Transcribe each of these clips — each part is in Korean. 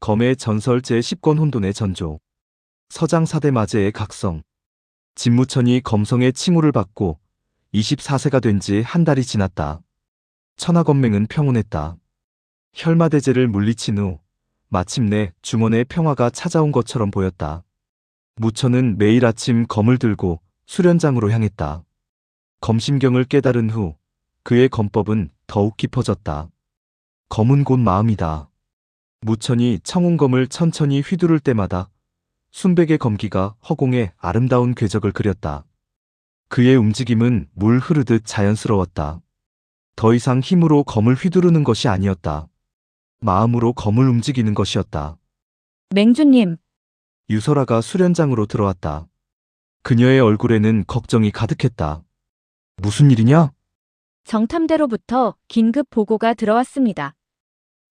검의 전설 제10권 혼돈의 전조. 서장 사대마제의 각성. 진무천이 검성의 칭호를 받고 24세가 된 지 한 달이 지났다. 천하건맹은 평온했다. 혈마대제를 물리친 후 마침내 중원의 평화가 찾아온 것처럼 보였다. 무천은 매일 아침 검을 들고 수련장으로 향했다. 검심경을 깨달은 후 그의 검법은 더욱 깊어졌다. 검은 곧 마음이다. 무천이 청운검을 천천히 휘두를 때마다 순백의 검기가 허공에 아름다운 궤적을 그렸다. 그의 움직임은 물 흐르듯 자연스러웠다. 더 이상 힘으로 검을 휘두르는 것이 아니었다. 마음으로 검을 움직이는 것이었다. 맹주님, 유설아가 수련장으로 들어왔다. 그녀의 얼굴에는 걱정이 가득했다. 무슨 일이냐? 정탐대로부터 긴급 보고가 들어왔습니다.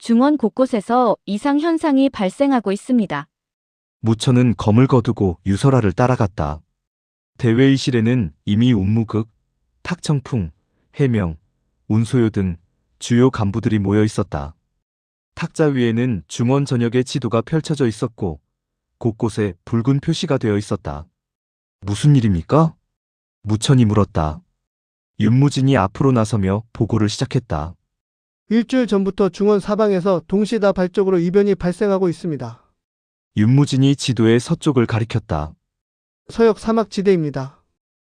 중원 곳곳에서 이상 현상이 발생하고 있습니다. 무천은 검을 거두고 유설아를 따라갔다. 대회의실에는 이미 운무극, 탁청풍, 해명, 운소요 등 주요 간부들이 모여 있었다. 탁자 위에는 중원 전역의 지도가 펼쳐져 있었고 곳곳에 붉은 표시가 되어 있었다. 무슨 일입니까? 무천이 물었다. 윤무진이 앞으로 나서며 보고를 시작했다. 일주일 전부터 중원 사방에서 동시다발적으로 이변이 발생하고 있습니다. 윤무진이 지도의 서쪽을 가리켰다. 서역 사막지대입니다.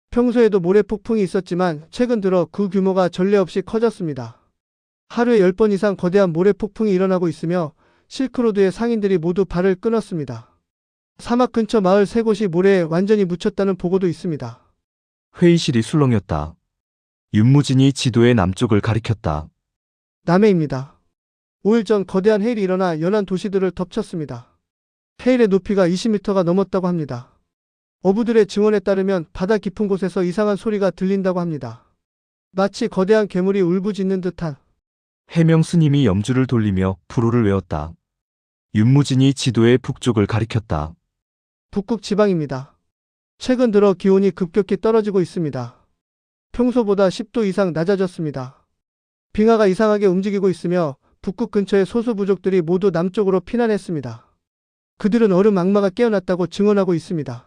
평소에도 모래폭풍이 있었지만 최근 들어 그 규모가 전례 없이 커졌습니다. 하루에 10번 이상 거대한 모래폭풍이 일어나고 있으며 실크로드의 상인들이 모두 발을 끊었습니다. 사막 근처 마을 3곳이 모래에 완전히 묻혔다는 보고도 있습니다. 회의실이 술렁였다. 윤무진이 지도의 남쪽을 가리켰다. 남해입니다. 5일 전 거대한 해일이 일어나 연안 도시들을 덮쳤습니다. 해일의 높이가 20m가 넘었다고 합니다. 어부들의 증언에 따르면 바다 깊은 곳에서 이상한 소리가 들린다고 합니다. 마치 거대한 괴물이 울부짖는 듯한. 해명 스님이 염주를 돌리며 불호를 외웠다. 윤무진이 지도의 북쪽을 가리켰다. 북극 지방입니다. 최근 들어 기온이 급격히 떨어지고 있습니다. 평소보다 10도 이상 낮아졌습니다. 빙하가 이상하게 움직이고 있으며 북극 근처의 소수 부족들이 모두 남쪽으로 피난했습니다. 그들은 얼음 악마가 깨어났다고 증언하고 있습니다.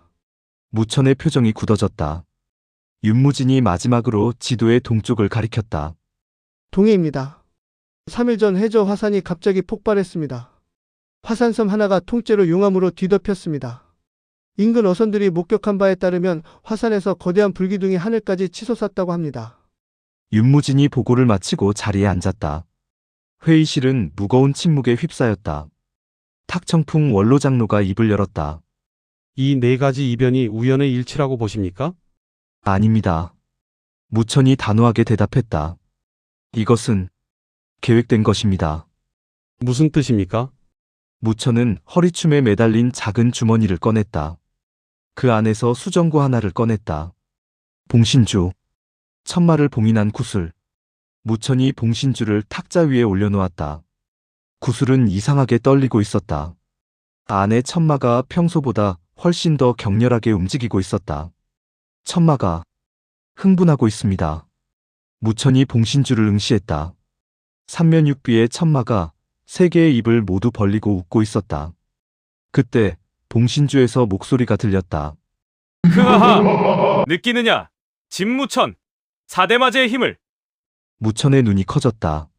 무천의 표정이 굳어졌다. 윤무진이 마지막으로 지도의 동쪽을 가리켰다. 동해입니다. 3일 전 해저 화산이 갑자기 폭발했습니다. 화산섬 하나가 통째로 용암으로 뒤덮였습니다. 인근 어선들이 목격한 바에 따르면 화산에서 거대한 불기둥이 하늘까지 치솟았다고 합니다. 윤무진이 보고를 마치고 자리에 앉았다. 회의실은 무거운 침묵에 휩싸였다. 탁청풍 원로장로가 입을 열었다. 이 네 가지 이변이 우연의 일치라고 보십니까? 아닙니다. 무천이 단호하게 대답했다. 이것은 계획된 것입니다. 무슨 뜻입니까? 무천은 허리춤에 매달린 작은 주머니를 꺼냈다. 그 안에서 수정구 하나를 꺼냈다. 봉신주. 천마를 봉인한 구슬. 무천이 봉신주를 탁자 위에 올려놓았다. 구슬은 이상하게 떨리고 있었다. 안에 천마가 평소보다 훨씬 더 격렬하게 움직이고 있었다. 천마가 흥분하고 있습니다. 무천이 봉신주를 응시했다. 삼면육비의 천마가 세 개의 입을 모두 벌리고 웃고 있었다. 그때 봉신주에서 목소리가 들렸다. 흐하하! 느끼느냐? 진무천! 사대마제의 힘을! 무천의 눈이 커졌다.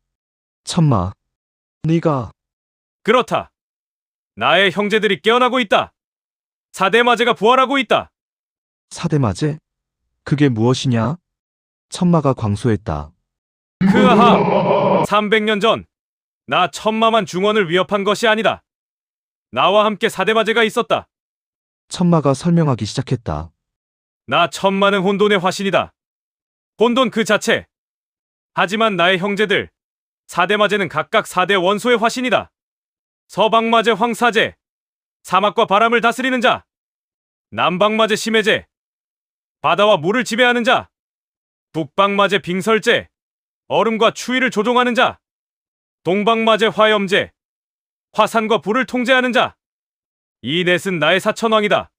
천마, 네가... 그렇다! 나의 형제들이 깨어나고 있다! 사대마제가 부활하고 있다! 사대마제? 그게 무엇이냐? 천마가 광소했다. 흐하하! 300년 전, 나 천마만 중원을 위협한 것이 아니다. 나와 함께 사대마제가 있었다. 천마가 설명하기 시작했다. 나 천마는 혼돈의 화신이다. 혼돈 그 자체. 하지만 나의 형제들, 사대마제는 각각 4대 원소의 화신이다. 서방마제 황사제, 사막과 바람을 다스리는 자. 남방마제 심해제, 바다와 물을 지배하는 자. 북방마제 빙설제, 얼음과 추위를 조종하는 자. 동방마제 화염제, 화산과 불을 통제하는 자. 이 넷은 나의 사천왕이다.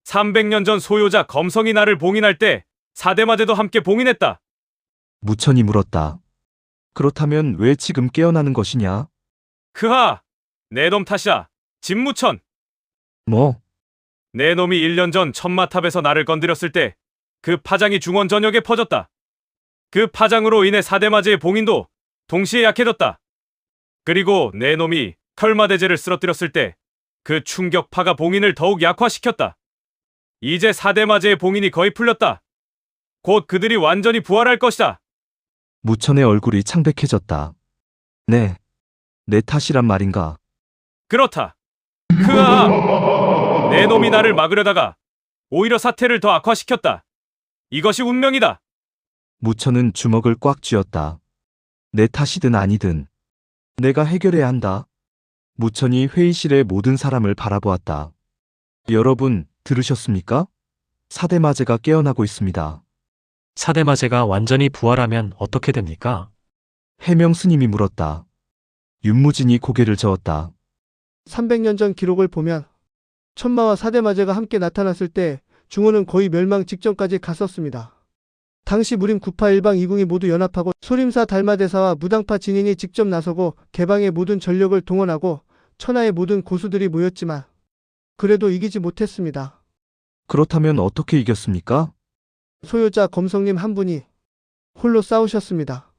300년 전 소요자 검성이 나를 봉인할 때 사대마제도 함께 봉인했다. 무천이 물었다. 그렇다면 왜 지금 깨어나는 것이냐? 그하! 내 놈 탓이야. 진무천. 뭐? 내 놈이 1년 전 천마탑에서 나를 건드렸을 때 그 파장이 중원 전역에 퍼졌다. 그 파장으로 인해 사대마제의 봉인도 동시에 약해졌다. 그리고 내 놈이 털마대제를 쓰러뜨렸을 때 그 충격파가 봉인을 더욱 약화시켰다. 이제 사대마제의 봉인이 거의 풀렸다. 곧 그들이 완전히 부활할 것이다. 무천의 얼굴이 창백해졌다. 네. 내 탓이란 말인가? 그렇다. 크아! 내 놈이 나를 막으려다가 오히려 사태를 더 악화시켰다. 이것이 운명이다. 무천은 주먹을 꽉 쥐었다. 내 탓이든 아니든 내가 해결해야 한다. 무천이 회의실의 모든 사람을 바라보았다. 여러분, 들으셨습니까? 사대마제가 깨어나고 있습니다. 사대마제가 완전히 부활하면 어떻게 됩니까? 해명 스님이 물었다. 윤무진이 고개를 저었다. 300년 전 기록을 보면 천마와 사대마제가 함께 나타났을 때 중원은 거의 멸망 직전까지 갔었습니다. 당시 무림 구파 일방 이궁이 모두 연합하고 소림사 달마대사와 무당파 진인이 직접 나서고 개방의 모든 전력을 동원하고 천하의 모든 고수들이 모였지만 그래도 이기지 못했습니다. 그렇다면 어떻게 이겼습니까? 소유자 검성님 한 분이 홀로 싸우셨습니다.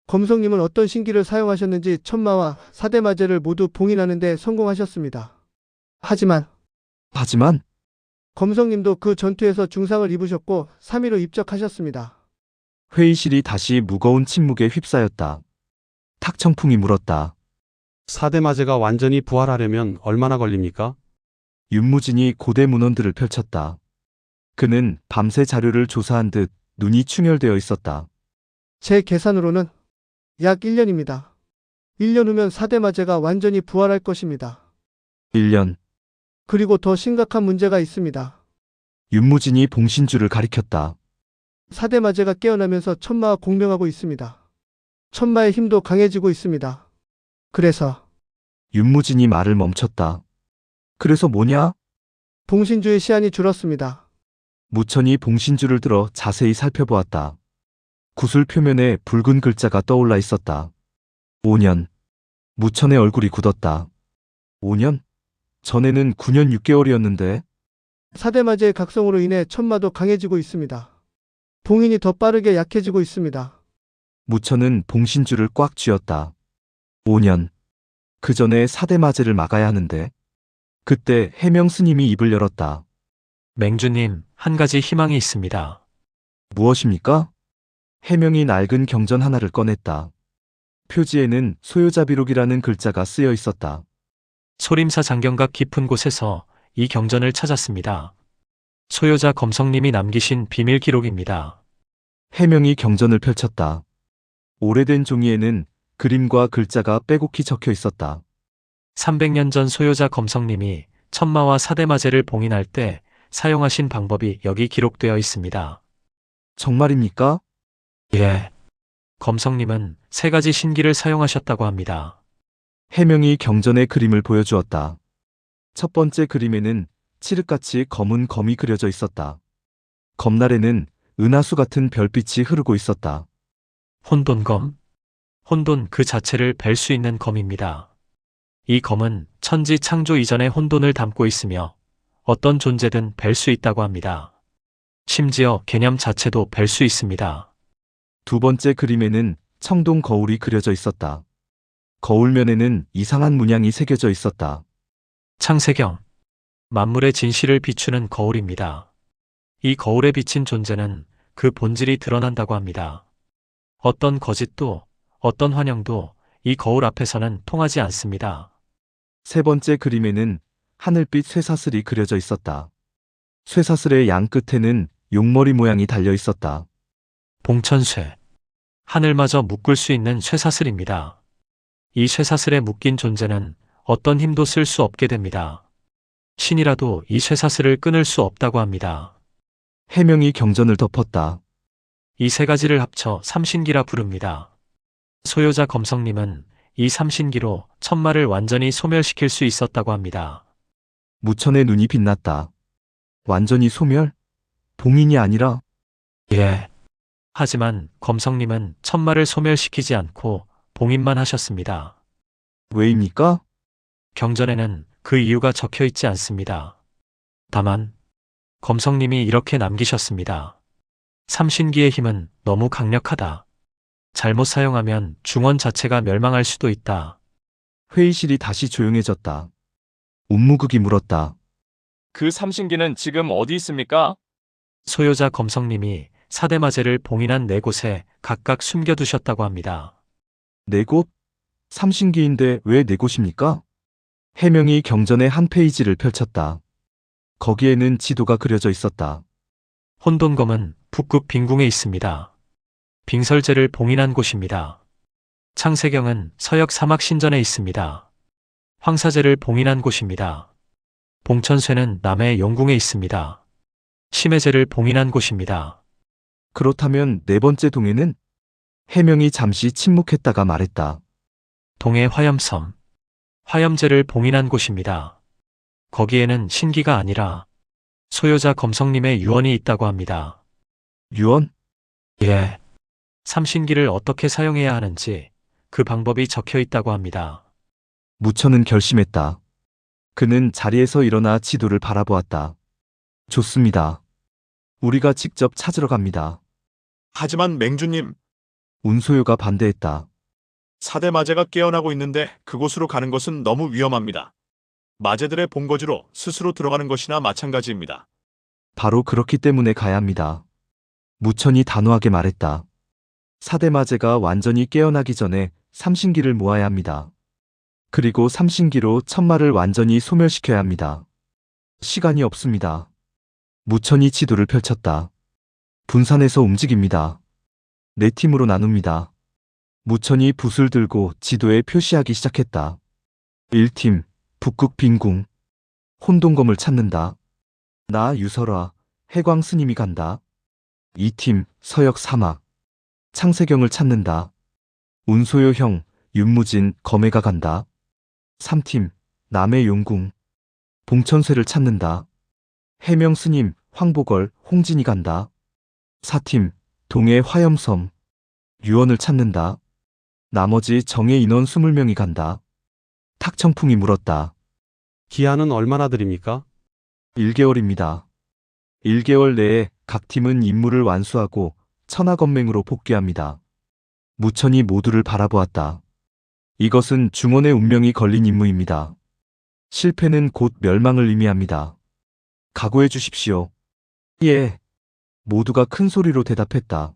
검성님은 어떤 신기를 사용하셨는지 천마와 사대마제를 모두 봉인하는 데 성공하셨습니다. 하지만 검성님도 그 전투에서 중상을 입으셨고 3위로 입적하셨습니다. 회의실이 다시 무거운 침묵에 휩싸였다. 탁청풍이 물었다. 사대마제가 완전히 부활하려면 얼마나 걸립니까? 윤무진이 고대 문헌들을 펼쳤다. 그는 밤새 자료를 조사한 듯 눈이 충혈되어 있었다. 제 계산으로는 약 1년입니다. 1년 후면 사대마제가 완전히 부활할 것입니다. 1년. 그리고 더 심각한 문제가 있습니다. 윤무진이 봉신주를 가리켰다. 사대마제가 깨어나면서 천마와 공명하고 있습니다. 천마의 힘도 강해지고 있습니다. 그래서 윤무진이 말을 멈췄다. 그래서 뭐냐? 봉신주의 시한이 줄었습니다. 무천이 봉신주를 들어 자세히 살펴보았다. 구슬 표면에 붉은 글자가 떠올라 있었다. 5년. 무천의 얼굴이 굳었다. 5년? 전에는 9년 6개월이었는데. 사대마제의 각성으로 인해 천마도 강해지고 있습니다. 봉인이 더 빠르게 약해지고 있습니다. 무천은 봉신주를 꽉 쥐었다. 5년. 그 전에 사대마제를 막아야 하는데. 그때 해명 스님이 입을 열었다. 맹주님, 한 가지 희망이 있습니다. 무엇입니까? 해명이 낡은 경전 하나를 꺼냈다. 표지에는 소요자비록이라는 글자가 쓰여 있었다. 소림사 장경각 깊은 곳에서 이 경전을 찾았습니다. 소요자 검성님이 남기신 비밀 기록입니다. 해명이 경전을 펼쳤다. 오래된 종이에는 그림과 글자가 빼곡히 적혀 있었다. 300년 전 소요자 검성님이 천마와 사대마제를 봉인할 때 사용하신 방법이 여기 기록되어 있습니다. 정말입니까? 예. 검성님은 3가지 신기를 사용하셨다고 합니다. 해명이 경전의 그림을 보여주었다. 첫 번째 그림에는 칠흑같이 검은 검이 그려져 있었다. 검날에는 은하수 같은 별빛이 흐르고 있었다. 혼돈검. 혼돈 그 자체를 뵐 수 있는 검입니다. 이 검은 천지 창조 이전의 혼돈을 담고 있으며 어떤 존재든 뵐 수 있다고 합니다. 심지어 개념 자체도 뵐 수 있습니다. 두 번째 그림에는 청동 거울이 그려져 있었다. 거울면에는 이상한 문양이 새겨져 있었다. 창세경. 만물의 진실을 비추는 거울입니다. 이 거울에 비친 존재는 그 본질이 드러난다고 합니다. 어떤 거짓도 어떤 환영도 이 거울 앞에서는 통하지 않습니다. 세 번째 그림에는 하늘빛 쇠사슬이 그려져 있었다. 쇠사슬의 양 끝에는 용머리 모양이 달려 있었다. 봉천쇠. 하늘마저 묶을 수 있는 쇠사슬입니다. 이 쇠사슬에 묶인 존재는 어떤 힘도 쓸 수 없게 됩니다. 신이라도 이 쇠사슬을 끊을 수 없다고 합니다. 해명이 경전을 덮었다. 이 3가지를 합쳐 삼신기라 부릅니다. 소요자 검성님은 이 삼신기로 천마를 완전히 소멸시킬 수 있었다고 합니다. 무천의 눈이 빛났다. 완전히 소멸? 봉인이 아니라? 예. 하지만 검성님은 천마를 소멸시키지 않고 봉인만 하셨습니다. 왜입니까? 경전에는 그 이유가 적혀 있지 않습니다. 다만 검성님이 이렇게 남기셨습니다. 삼신기의 힘은 너무 강력하다. 잘못 사용하면 중원 자체가 멸망할 수도 있다. 회의실이 다시 조용해졌다. 운무국이 물었다. 그 삼신기는 지금 어디 있습니까? 소요자 검성님이 사대마제를 봉인한 4곳에 각각 숨겨두셨다고 합니다. 4곳? 삼신기인데 왜 4곳입니까? 해명이 경전의 한 페이지를 펼쳤다. 거기에는 지도가 그려져 있었다. 혼돈검은 북극 빈궁에 있습니다. 빙설제를 봉인한 곳입니다. 창세경은 서역 사막 신전에 있습니다. 황사제를 봉인한 곳입니다. 봉천쇠는 남해 영궁에 있습니다. 심해제를 봉인한 곳입니다. 그렇다면 4번째 동해는? 해명이 잠시 침묵했다가 말했다. 동해 화염섬. 화염제를 봉인한 곳입니다. 거기에는 신기가 아니라 소요자 검성님의 유언이 있다고 합니다. 유언? 예. 삼신기를 어떻게 사용해야 하는지 그 방법이 적혀 있다고 합니다. 무천은 결심했다. 그는 자리에서 일어나 지도를 바라보았다. 좋습니다. 우리가 직접 찾으러 갑니다. 하지만 맹주님, 운소요가 반대했다. 사대마제가 깨어나고 있는데 그곳으로 가는 것은 너무 위험합니다. 마제들의 본거지로 스스로 들어가는 것이나 마찬가지입니다. 바로 그렇기 때문에 가야 합니다. 무천이 단호하게 말했다. 사대마제가 완전히 깨어나기 전에 삼신기를 모아야 합니다. 그리고 삼신기로 천마를 완전히 소멸시켜야 합니다. 시간이 없습니다. 무천이 지도를 펼쳤다. 분산해서 움직입니다. 4팀으로 나눕니다. 무천이 붓을 들고 지도에 표시하기 시작했다. 1팀, 북극 빈궁. 혼돈검을 찾는다. 나 유설아, 해광 스님이 간다. 2팀, 서역 사막. 창세경을 찾는다. 운소요 형, 윤무진, 검해가 간다. 3팀, 남해 용궁. 봉천쇠를 찾는다. 해명 스님, 황보걸, 홍진이 간다. 4팀, 동해 화염섬. 유언을 찾는다. 나머지 정예 인원 20명이 간다. 탁청풍이 물었다. 기한은 얼마나 드립니까? 1개월입니다. 1개월 내에 각 팀은 임무를 완수하고 천하건맹으로 복귀합니다. 무천이 모두를 바라보았다. 이것은 중원의 운명이 걸린 임무입니다. 실패는 곧 멸망을 의미합니다. 각오해 주십시오. 예. 모두가 큰 소리로 대답했다.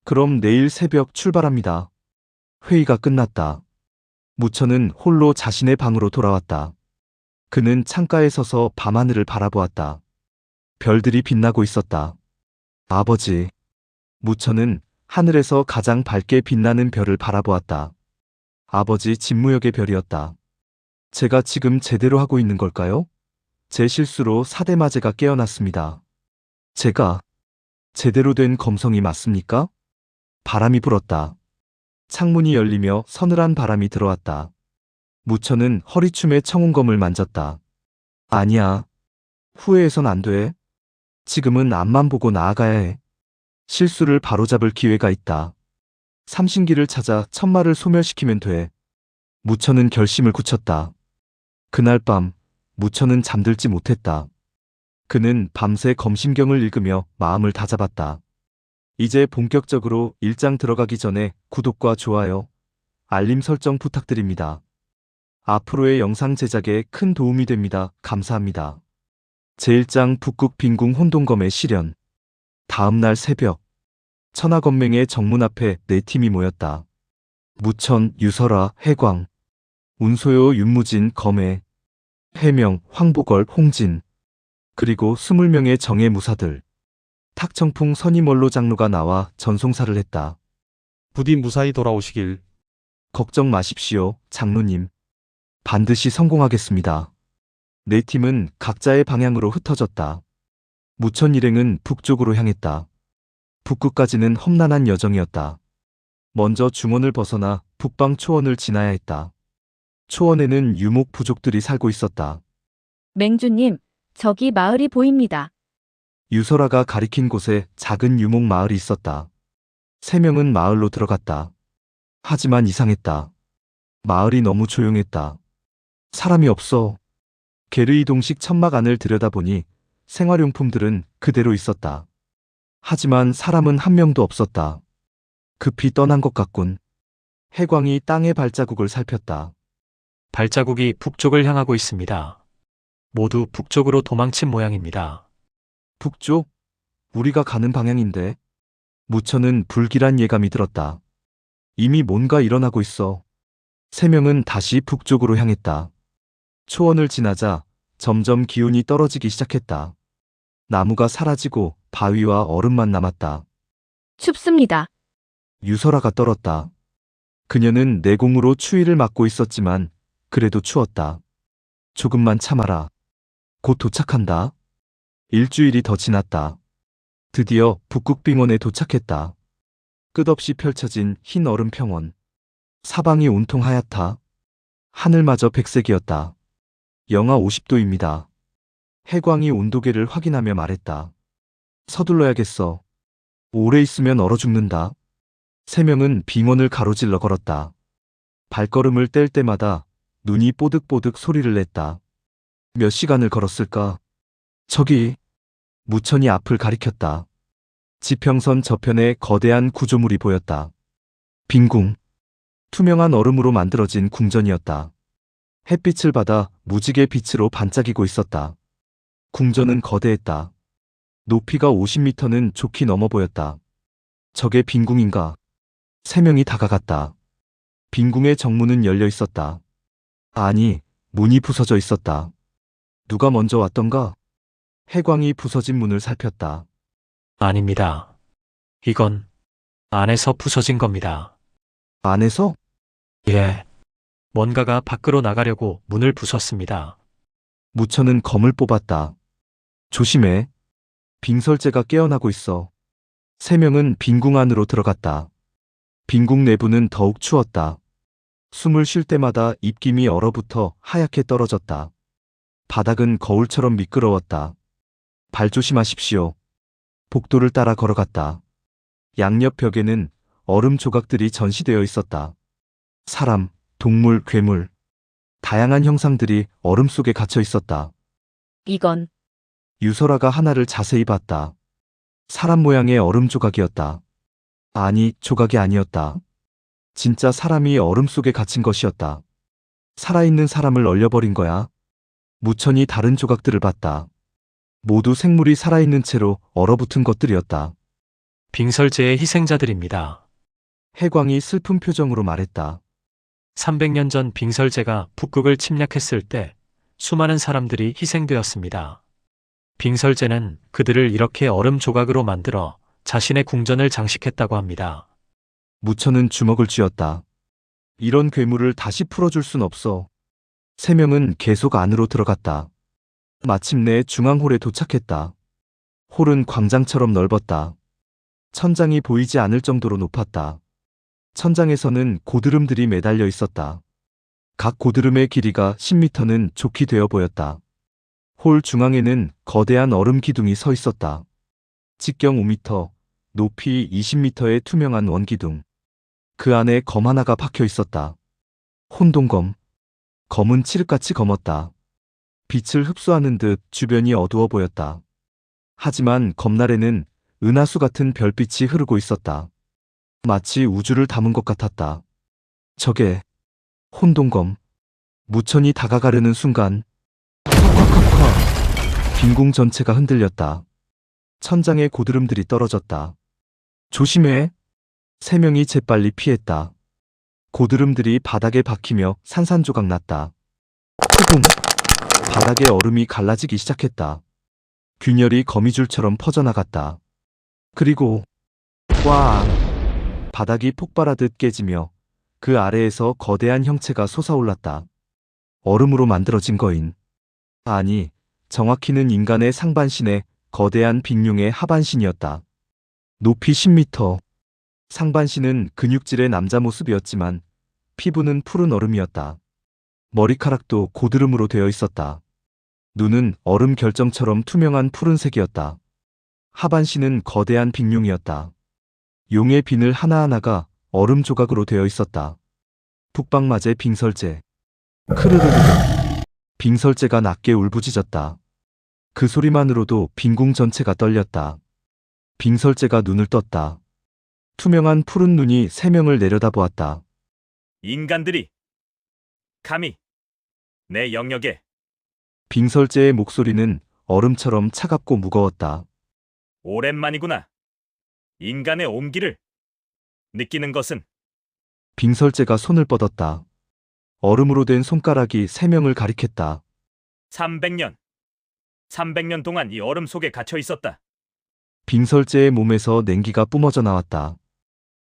그럼 내일 새벽 출발합니다. 회의가 끝났다. 무천은 홀로 자신의 방으로 돌아왔다. 그는 창가에 서서 밤하늘을 바라보았다. 별들이 빛나고 있었다. 아버지. 무천은 하늘에서 가장 밝게 빛나는 별을 바라보았다. 아버지 진무역의 별이었다. 제가 지금 제대로 하고 있는 걸까요? 제 실수로 사대마제가 깨어났습니다. 제가 제대로 된 검성이 맞습니까? 바람이 불었다. 창문이 열리며 서늘한 바람이 들어왔다. 무천은 허리춤에 청운검을 만졌다. 아니야. 후회해선 안 돼. 지금은 앞만 보고 나아가야 해. 실수를 바로잡을 기회가 있다. 삼신기를 찾아 천마를 소멸시키면 돼. 무천은 결심을 굳혔다. 그날 밤 무천은 잠들지 못했다. 그는 밤새 검심경을 읽으며 마음을 다잡았다. 이제 본격적으로 일장 들어가기 전에 구독과 좋아요, 알림 설정 부탁드립니다. 앞으로의 영상 제작에 큰 도움이 됩니다. 감사합니다. 제1장 북극 빈궁 혼돈검의 실현. 다음 날 새벽, 천하건맹의 정문 앞에 4팀이 모였다. 무천, 유설아, 해광, 운소요, 윤무진, 검해, 해명, 황보걸, 홍진, 그리고 20명의 정예 무사들. 탁청풍 선임원로 장로가 나와 전송사를 했다. 부디 무사히 돌아오시길. 걱정 마십시오, 장로님. 반드시 성공하겠습니다. 4팀은 각자의 방향으로 흩어졌다. 무천 일행은 북쪽으로 향했다. 북극까지는 험난한 여정이었다. 먼저 중원을 벗어나 북방 초원을 지나야 했다. 초원에는 유목 부족들이 살고 있었다. 맹주님, 저기 마을이 보입니다. 유설아가 가리킨 곳에 작은 유목 마을이 있었다. 3명은 마을로 들어갔다. 하지만 이상했다. 마을이 너무 조용했다. 사람이 없어. 게르이동식 천막 안을 들여다보니 생활용품들은 그대로 있었다. 하지만 사람은 한 명도 없었다. 급히 떠난 것 같군. 해광이 땅의 발자국을 살폈다. 발자국이 북쪽을 향하고 있습니다. 모두 북쪽으로 도망친 모양입니다. 북쪽? 우리가 가는 방향인데. 무천은 불길한 예감이 들었다. 이미 뭔가 일어나고 있어. 세 명은 다시 북쪽으로 향했다. 초원을 지나자 점점 기온이 떨어지기 시작했다. 나무가 사라지고 바위와 얼음만 남았다. 춥습니다. 유설아가 떨었다. 그녀는 내공으로 추위를 막고 있었지만 그래도 추웠다. 조금만 참아라. 곧 도착한다. 일주일이 더 지났다. 드디어 북극빙원에 도착했다. 끝없이 펼쳐진 흰 얼음 평원. 사방이 온통 하얗다. 하늘마저 백색이었다. 영하 50도입니다. 해광이 온도계를 확인하며 말했다. 서둘러야겠어. 오래 있으면 얼어 죽는다. 세 명은 빙원을 가로질러 걸었다. 발걸음을 뗄 때마다 눈이 뽀득뽀득 소리를 냈다. 몇 시간을 걸었을까? 저기, 무천이 앞을 가리켰다. 지평선 저편에 거대한 구조물이 보였다. 빈궁. 투명한 얼음으로 만들어진 궁전이었다. 햇빛을 받아 무지개 빛으로 반짝이고 있었다. 궁전은 거대했다. 높이가 50m는 좋게 넘어 보였다. 저게 빈궁인가? 세 명이 다가갔다. 빈궁의 정문은 열려 있었다. 아니, 문이 부서져 있었다. 누가 먼저 왔던가? 해광이 부서진 문을 살폈다. 아닙니다. 이건 안에서 부서진 겁니다. 안에서? 예. 뭔가가 밖으로 나가려고 문을 부쉈습니다. 무천은 검을 뽑았다. 조심해. 빙설제가 깨어나고 있어. 세 명은 빈궁 안으로 들어갔다. 빈궁 내부는 더욱 추웠다. 숨을 쉴 때마다 입김이 얼어붙어 하얗게 떨어졌다. 바닥은 거울처럼 미끄러웠다. 발 조심하십시오. 복도를 따라 걸어갔다. 양옆 벽에는 얼음 조각들이 전시되어 있었다. 사람, 동물, 괴물. 다양한 형상들이 얼음 속에 갇혀 있었다. 이건 유설아가 하나를 자세히 봤다. 사람 모양의 얼음 조각이었다. 아니, 조각이 아니었다. 진짜 사람이 얼음 속에 갇힌 것이었다. 살아있는 사람을 얼려버린 거야. 무천이 다른 조각들을 봤다. 모두 생물이 살아있는 채로 얼어붙은 것들이었다. 빙설제의 희생자들입니다. 해광이 슬픈 표정으로 말했다. 300년 전 빙설제가 북극을 침략했을 때 수많은 사람들이 희생되었습니다. 빙설제는 그들을 이렇게 얼음 조각으로 만들어 자신의 궁전을 장식했다고 합니다. 무천은 주먹을 쥐었다. 이런 괴물을 다시 풀어줄 순 없어. 세 명은 계속 안으로 들어갔다. 마침내 중앙홀에 도착했다. 홀은 광장처럼 넓었다. 천장이 보이지 않을 정도로 높았다. 천장에서는 고드름들이 매달려 있었다. 각 고드름의 길이가 10m는 좋게 되어 보였다. 홀 중앙에는 거대한 얼음 기둥이 서 있었다. 직경 5m, 높이 20m의 투명한 원기둥. 그 안에 검 하나가 박혀 있었다. 혼동검. 검은 칠흑같이 검었다. 빛을 흡수하는 듯 주변이 어두워 보였다. 하지만 검날에는 은하수 같은 별빛이 흐르고 있었다. 마치 우주를 담은 것 같았다. 저게 혼동검. 무천이 다가가려는 순간 콱콱콱콱 빈궁 전체가 흔들렸다. 천장에 고드름들이 떨어졌다. 조심해. 세 명이 재빨리 피했다. 고드름들이 바닥에 박히며 산산조각 났다. 후궁. 바닥에 얼음이 갈라지기 시작했다. 균열이 거미줄처럼 퍼져나갔다. 그리고 꽝! 바닥이 폭발하듯 깨지며 그 아래에서 거대한 형체가 솟아올랐다. 얼음으로 만들어진 거인. 아니, 정확히는 인간의 상반신에 거대한 빅룡의 하반신이었다. 높이 10m. 상반신은 근육질의 남자 모습이었지만 피부는 푸른 얼음이었다. 머리카락도 고드름으로 되어 있었다. 눈은 얼음 결정처럼 투명한 푸른색이었다. 하반신은 거대한 빅룡이었다. 용의 비늘 하나하나가 얼음 조각으로 되어 있었다. 북방맞의 빙설제. 크르르르. 빙설재가 낮게 울부짖었다. 그 소리만으로도 빈궁 전체가 떨렸다. 빙설재가 눈을 떴다. 투명한 푸른 눈이 세 명을 내려다보았다. 인간들이 감히 내 영역에. 빙설재의 목소리는 얼음처럼 차갑고 무거웠다. 오랜만이구나. 인간의 온기를 느끼는 것은. 빙설재가 손을 뻗었다. 얼음으로 된 손가락이 세 명을 가리켰다. 300년 동안 이 얼음 속에 갇혀 있었다. 빙설재의 몸에서 냉기가 뿜어져 나왔다.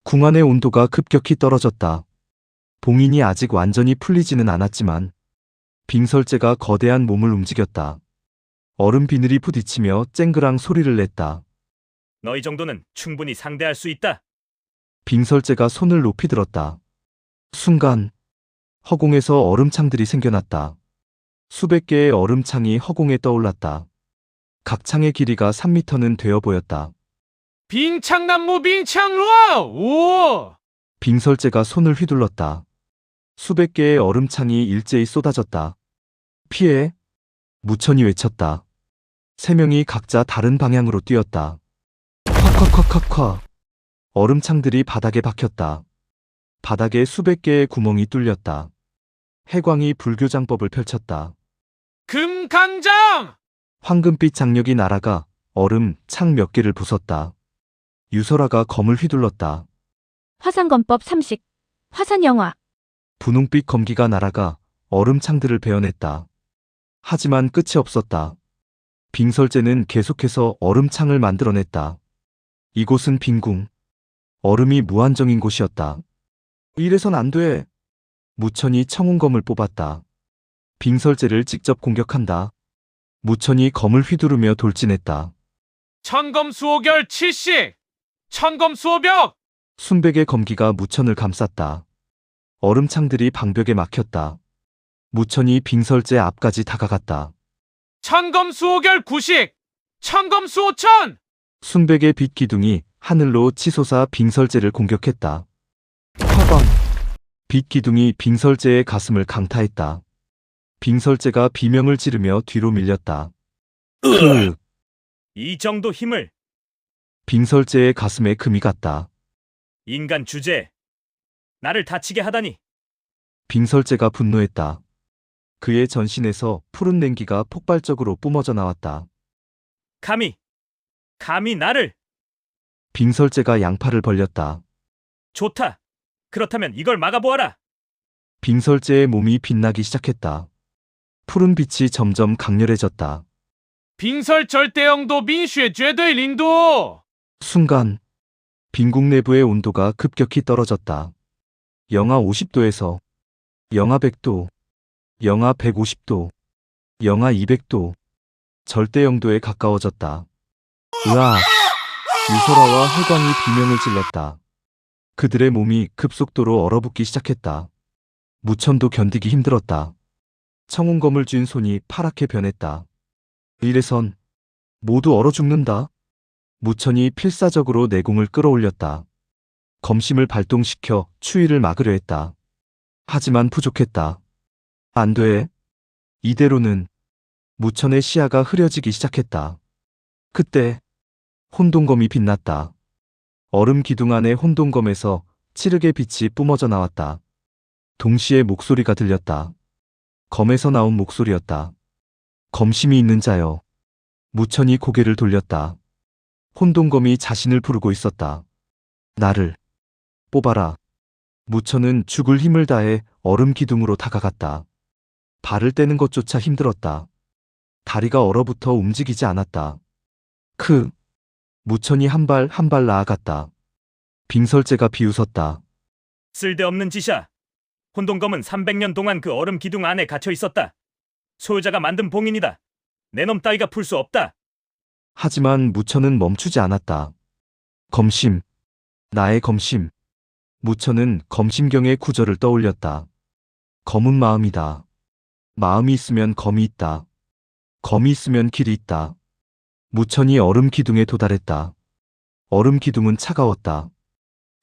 궁안의 온도가 급격히 떨어졌다. 봉인이 아직 완전히 풀리지는 않았지만 빙설재가 거대한 몸을 움직였다. 얼음 비늘이 부딪히며 쨍그랑 소리를 냈다. 너희 정도는 충분히 상대할 수 있다. 빙설재가 손을 높이 들었다. 순간 허공에서 얼음창들이 생겨났다. 수백 개의 얼음창이 허공에 떠올랐다. 각 창의 길이가 3미터는 되어 보였다. 빙창남무 빙창루아! 오! 빙설재가 손을 휘둘렀다. 수백 개의 얼음창이 일제히 쏟아졌다. 피해! 무천이 외쳤다. 세 명이 각자 다른 방향으로 뛰었다. 콱콱콱콱콱! 얼음창들이 바닥에 박혔다. 바닥에 수백 개의 구멍이 뚫렸다. 해광이 불교장법을 펼쳤다. 금강장! 황금빛 장력이 날아가 얼음 창 몇 개를 부쉈다. 유설아가 검을 휘둘렀다. 화산검법 30. 화산영화. 분홍빛 검기가 날아가 얼음 창들을 베어냈다. 하지만 끝이 없었다. 빙설재는 계속해서 얼음 창을 만들어냈다. 이곳은 빈궁. 얼음이 무한정인 곳이었다. 이래선 안 돼. 무천이 청운검을 뽑았다. 빙설재를 직접 공격한다. 무천이 검을 휘두르며 돌진했다. 천검수호결 70! 천검수호벽! 순백의 검기가 무천을 감쌌다. 얼음창들이 방벽에 막혔다. 무천이 빙설재 앞까지 다가갔다. 천검수호결 90! 천검수호천! 순백의 빛 기둥이 하늘로 치솟아 빙설재를 공격했다. 화광! 빛 기둥이 빙설재의 가슴을 강타했다. 빙설재가 비명을 지르며 뒤로 밀렸다. 흐! 이 정도 힘을 빙설재의 가슴에 금이 갔다. 인간 주제. 나를 다치게 하다니. 빙설재가 분노했다. 그의 전신에서 푸른 냉기가 폭발적으로 뿜어져 나왔다. 감히 나를. 빙설재가 양팔을 벌렸다. 좋다. 그렇다면 이걸 막아보아라. 빙설재의 몸이 빛나기 시작했다. 푸른 빛이 점점 강렬해졌다. 빙설 절대영도 민슈의绝对 린도. 순간 빈궁 내부의 온도가 급격히 떨어졌다. 영하 50도에서 영하 100도, 영하 150도, 영하 200도, 절대 영도에 가까워졌다. 으악! 유설아와 해광이 비명을 질렀다. 그들의 몸이 급속도로 얼어붙기 시작했다. 무천도 견디기 힘들었다. 청운검을 쥔 손이 파랗게 변했다. 이래선 모두 얼어 죽는다. 무천이 필사적으로 내공을 끌어올렸다. 검심을 발동시켜 추위를 막으려 했다. 하지만 부족했다. 안 돼. 이대로는. 무천의 시야가 흐려지기 시작했다. 그때 혼동검이 빛났다. 얼음 기둥 안의 혼동검에서 칠흑의 빛이 뿜어져 나왔다. 동시에 목소리가 들렸다. 검에서 나온 목소리였다. 검심이 있는 자여. 무천이 고개를 돌렸다. 혼동검이 자신을 부르고 있었다. 나를 뽑아라. 무천은 죽을 힘을 다해 얼음 기둥으로 다가갔다. 발을 떼는 것조차 힘들었다. 다리가 얼어붙어 움직이지 않았다. 무천이 한 발 한 발 나아갔다. 빙설재가 비웃었다. 쓸데없는 짓이야. 혼동검은 300년 동안 그 얼음 기둥 안에 갇혀 있었다. 소유자가 만든 봉인이다. 내 놈 따위가 풀 수 없다. 하지만 무천은 멈추지 않았다. 검심. 나의 검심. 무천은 검심경의 구절을 떠올렸다. 검은 마음이다. 마음이 있으면 검이 있다. 검이 있으면 길이 있다. 무천이 얼음 기둥에 도달했다. 얼음 기둥은 차가웠다.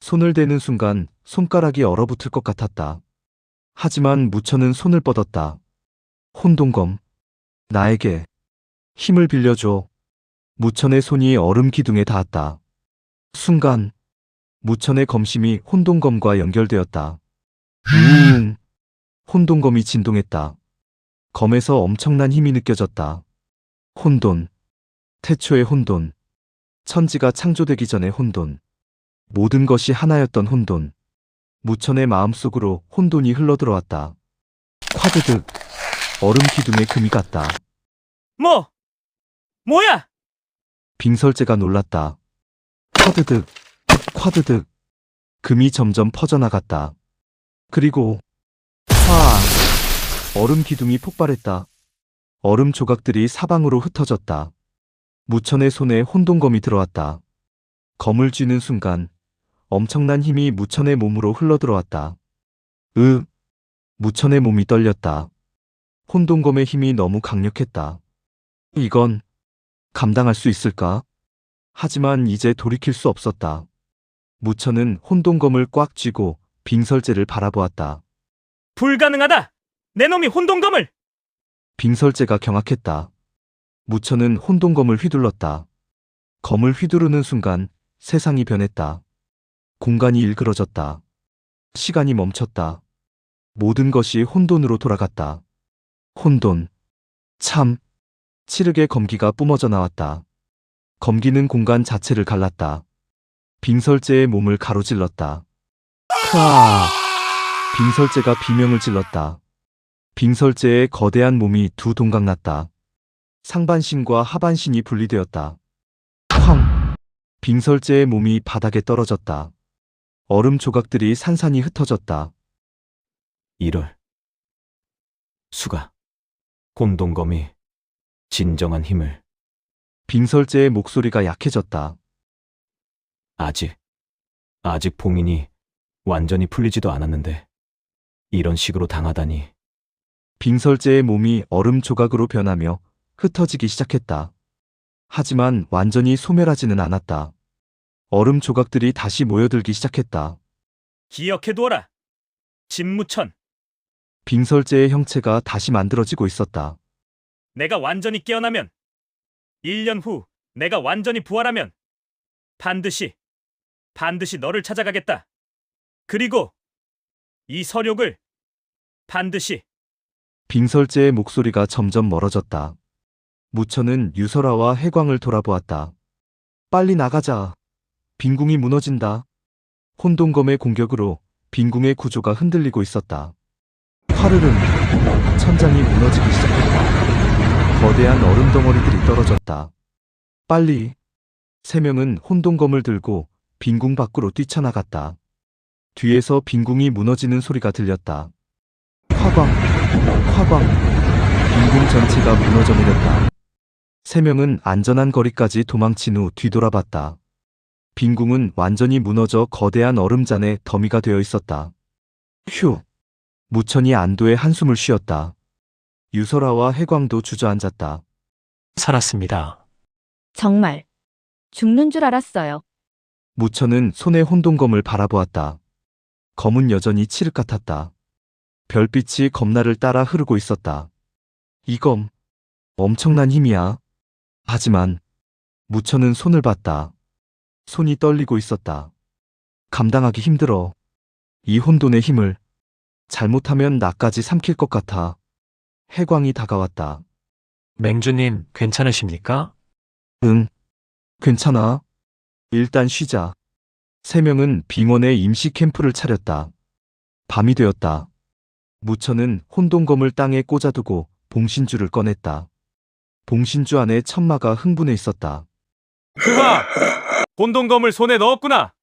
손을 대는 순간 손가락이 얼어붙을 것 같았다. 하지만 무천은 손을 뻗었다. 혼돈검, 나에게 힘을 빌려줘. 무천의 손이 얼음 기둥에 닿았다. 순간 무천의 검심이 혼돈검과 연결되었다. 우웅! 혼돈검이 진동했다. 검에서 엄청난 힘이 느껴졌다. 혼돈, 태초의 혼돈, 천지가 창조되기 전의 혼돈, 모든 것이 하나였던 혼돈. 무천의 마음속으로 혼돈이 흘러들어왔다. 콰드득, 얼음 기둥에 금이 갔다. 뭐야? 빙설제가 놀랐다. 콰드득, 콰드득, 금이 점점 퍼져나갔다. 그리고 화! 얼음 기둥이 폭발했다. 얼음 조각들이 사방으로 흩어졌다. 무천의 손에 혼돈검이 들어왔다. 검을 쥐는 순간 엄청난 힘이 무천의 몸으로 흘러들어왔다. 무천의 몸이 떨렸다. 혼돈검의 힘이 너무 강력했다. 이건 감당할 수 있을까? 하지만 이제 돌이킬 수 없었다. 무천은 혼돈검을 꽉 쥐고 빙설제를 바라보았다. 불가능하다! 내 놈이 혼돈검을! 빙설제가 경악했다. 무천은 혼돈검을 휘둘렀다. 검을 휘두르는 순간 세상이 변했다. 공간이 일그러졌다. 시간이 멈췄다. 모든 것이 혼돈으로 돌아갔다. 혼돈. 참. 칠흑의 검기가 뿜어져 나왔다. 검기는 공간 자체를 갈랐다. 빙설제의 몸을 가로질렀다. 크아! 빙설제가 비명을 질렀다. 빙설제의 거대한 몸이 두 동강 났다. 상반신과 하반신이 분리되었다. 쾅! 빙설제의 몸이 바닥에 떨어졌다. 얼음 조각들이 산산이 흩어졌다. 이럴 수가. 혼돈검이 진정한 힘을. 빙설제의 목소리가 약해졌다. 아직 봉인이 완전히 풀리지도 않았는데 이런 식으로 당하다니. 빙설제의 몸이 얼음 조각으로 변하며 흩어지기 시작했다. 하지만 완전히 소멸하지는 않았다. 얼음 조각들이 다시 모여들기 시작했다. 기억해두어라. 진무천. 빙설제의 형체가 다시 만들어지고 있었다. 내가 완전히 깨어나면, 1년 후 내가 완전히 부활하면 반드시 너를 찾아가겠다. 그리고 이 서력을 반드시. 빙설제의 목소리가 점점 멀어졌다. 무천은 유설아와 해광을 돌아보았다. 빨리 나가자. 빈궁이 무너진다. 혼돈검의 공격으로 빈궁의 구조가 흔들리고 있었다. 화르릉. 천장이 무너지기 시작했다. 거대한 얼음 덩어리들이 떨어졌다. 빨리. 세 명은 혼돈검을 들고 빈궁 밖으로 뛰쳐나갔다. 뒤에서 빈궁이 무너지는 소리가 들렸다. 화광, 화광. 빈궁 전체가 무너져 내렸다. 세 명은 안전한 거리까지 도망친 후 뒤돌아봤다. 빈궁은 완전히 무너져 거대한 얼음잔에 더미가 되어 있었다. 휴. 무천이 안도의 한숨을 쉬었다. 유설아와 해광도 주저앉았다. 살았습니다. 정말. 죽는 줄 알았어요. 무천은 손에 혼돈검을 바라보았다. 검은 여전히 칠흑 같았다. 별빛이 검나를 따라 흐르고 있었다. 이 검, 엄청난 힘이야. 하지만 무천은 손을 봤다. 손이 떨리고 있었다. 감당하기 힘들어. 이 혼돈의 힘을. 잘못하면 나까지 삼킬 것 같아. 해광이 다가왔다. 맹주님, 괜찮으십니까? 응, 괜찮아. 일단 쉬자. 세 명은 빙원에 임시 캠프를 차렸다. 밤이 되었다. 무천은 혼돈검을 땅에 꽂아두고 봉신주를 꺼냈다. 봉신주 안에 천마가 흥분해 있었다. 흐하! 혼돈검을 손에 넣었구나.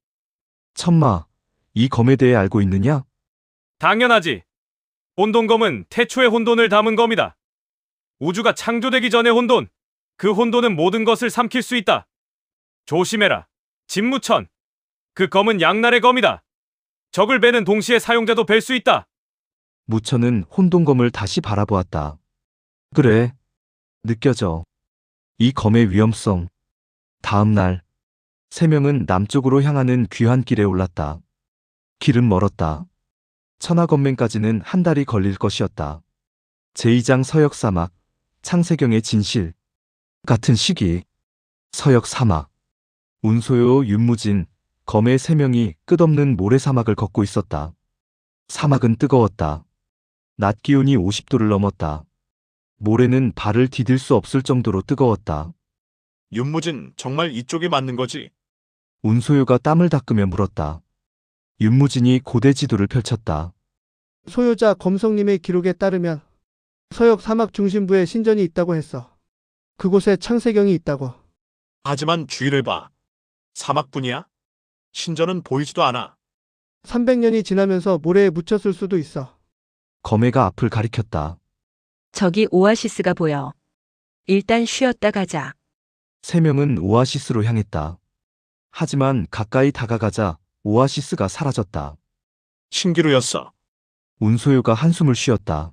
천마, 이 검에 대해 알고 있느냐? 당연하지. 혼돈검은 태초의 혼돈을 담은 검이다. 우주가 창조되기 전의 혼돈. 그 혼돈은 모든 것을 삼킬 수 있다. 조심해라. 진무천. 그 검은 양날의 검이다. 적을 베는 동시에 사용자도 벨 수 있다. 무천은 혼돈검을 다시 바라보았다. 그래, 느껴져. 이 검의 위험성. 다음 날, 세 명은 남쪽으로 향하는 귀한 길에 올랐다. 길은 멀었다. 천하건맹까지는 한 달이 걸릴 것이었다. 제2장 서역 사막, 창세경의 진실. 같은 시기, 서역 사막. 운소요, 윤무진, 검의 세 명이 끝없는 모래사막을 걷고 있었다. 사막은 뜨거웠다. 낮 기온이 50도를 넘었다. 모래는 발을 디딜 수 없을 정도로 뜨거웠다. 윤무진, 정말 이쪽이 맞는 거지? 운소요가 땀을 닦으며 물었다. 윤무진이 고대 지도를 펼쳤다. 소유자 검성님의 기록에 따르면 서역 사막 중심부에 신전이 있다고 했어. 그곳에 창세경이 있다고. 하지만 주위를 봐. 사막뿐이야? 신전은 보이지도 않아. 300년이 지나면서 모래에 묻혔을 수도 있어. 검해가 앞을 가리켰다. 저기 오아시스가 보여. 일단 쉬었다 가자. 세 명은 오아시스로 향했다. 하지만 가까이 다가가자 오아시스가 사라졌다. 신기루였어. 운소요가 한숨을 쉬었다.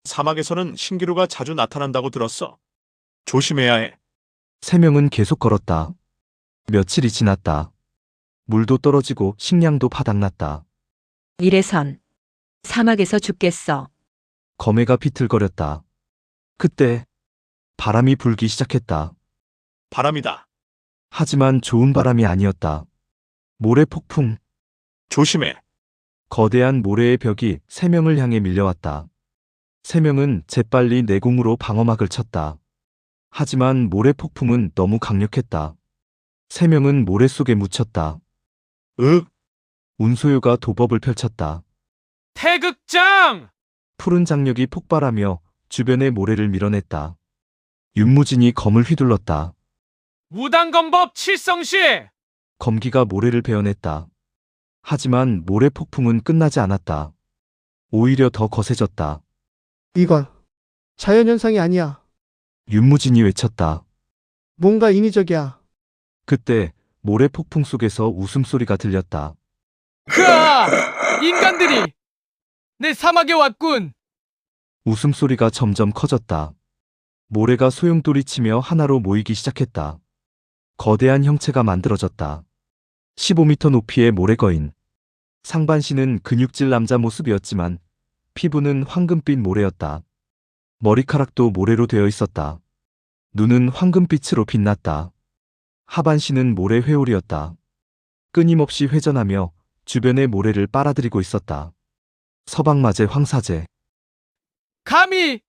사막에서는 신기루가 자주 나타난다고 들었어. 조심해야 해. 세 명은 계속 걸었다. 며칠이 지났다. 물도 떨어지고 식량도 바닥났다. 이래선 사막에서 죽겠어. 검해가 비틀거렸다. 그때 바람이 불기 시작했다. 바람이다. 하지만 좋은 바람이 아니었다. 모래 폭풍. 조심해. 거대한 모래의 벽이 세 명을 향해 밀려왔다. 세 명은 재빨리 내공으로 방어막을 쳤다. 하지만 모래 폭풍은 너무 강력했다. 세 명은 모래 속에 묻혔다. 윽! 운소요가 도법을 펼쳤다. 태극장! 푸른 장력이 폭발하며 주변의 모래를 밀어냈다. 윤무진이 검을 휘둘렀다. 무당검법 칠성시! 검기가 모래를 베어냈다. 하지만 모래 폭풍은 끝나지 않았다. 오히려 더 거세졌다. 이건 자연현상이 아니야. 윤무진이 외쳤다. 뭔가 인위적이야. 그때 모래 폭풍 속에서 웃음소리가 들렸다. 흐아! 인간들이 내 사막에 왔군. 웃음소리가 점점 커졌다. 모래가 소용돌이치며 하나로 모이기 시작했다. 거대한 형체가 만들어졌다. 15m 높이의 모래거인. 상반신은 근육질 남자 모습이었지만 피부는 황금빛 모래였다. 머리카락도 모래로 되어 있었다. 눈은 황금빛으로 빛났다. 하반신은 모래 회오리였다. 끊임없이 회전하며 주변의 모래를 빨아들이고 있었다. 서방마제 황사제. 감히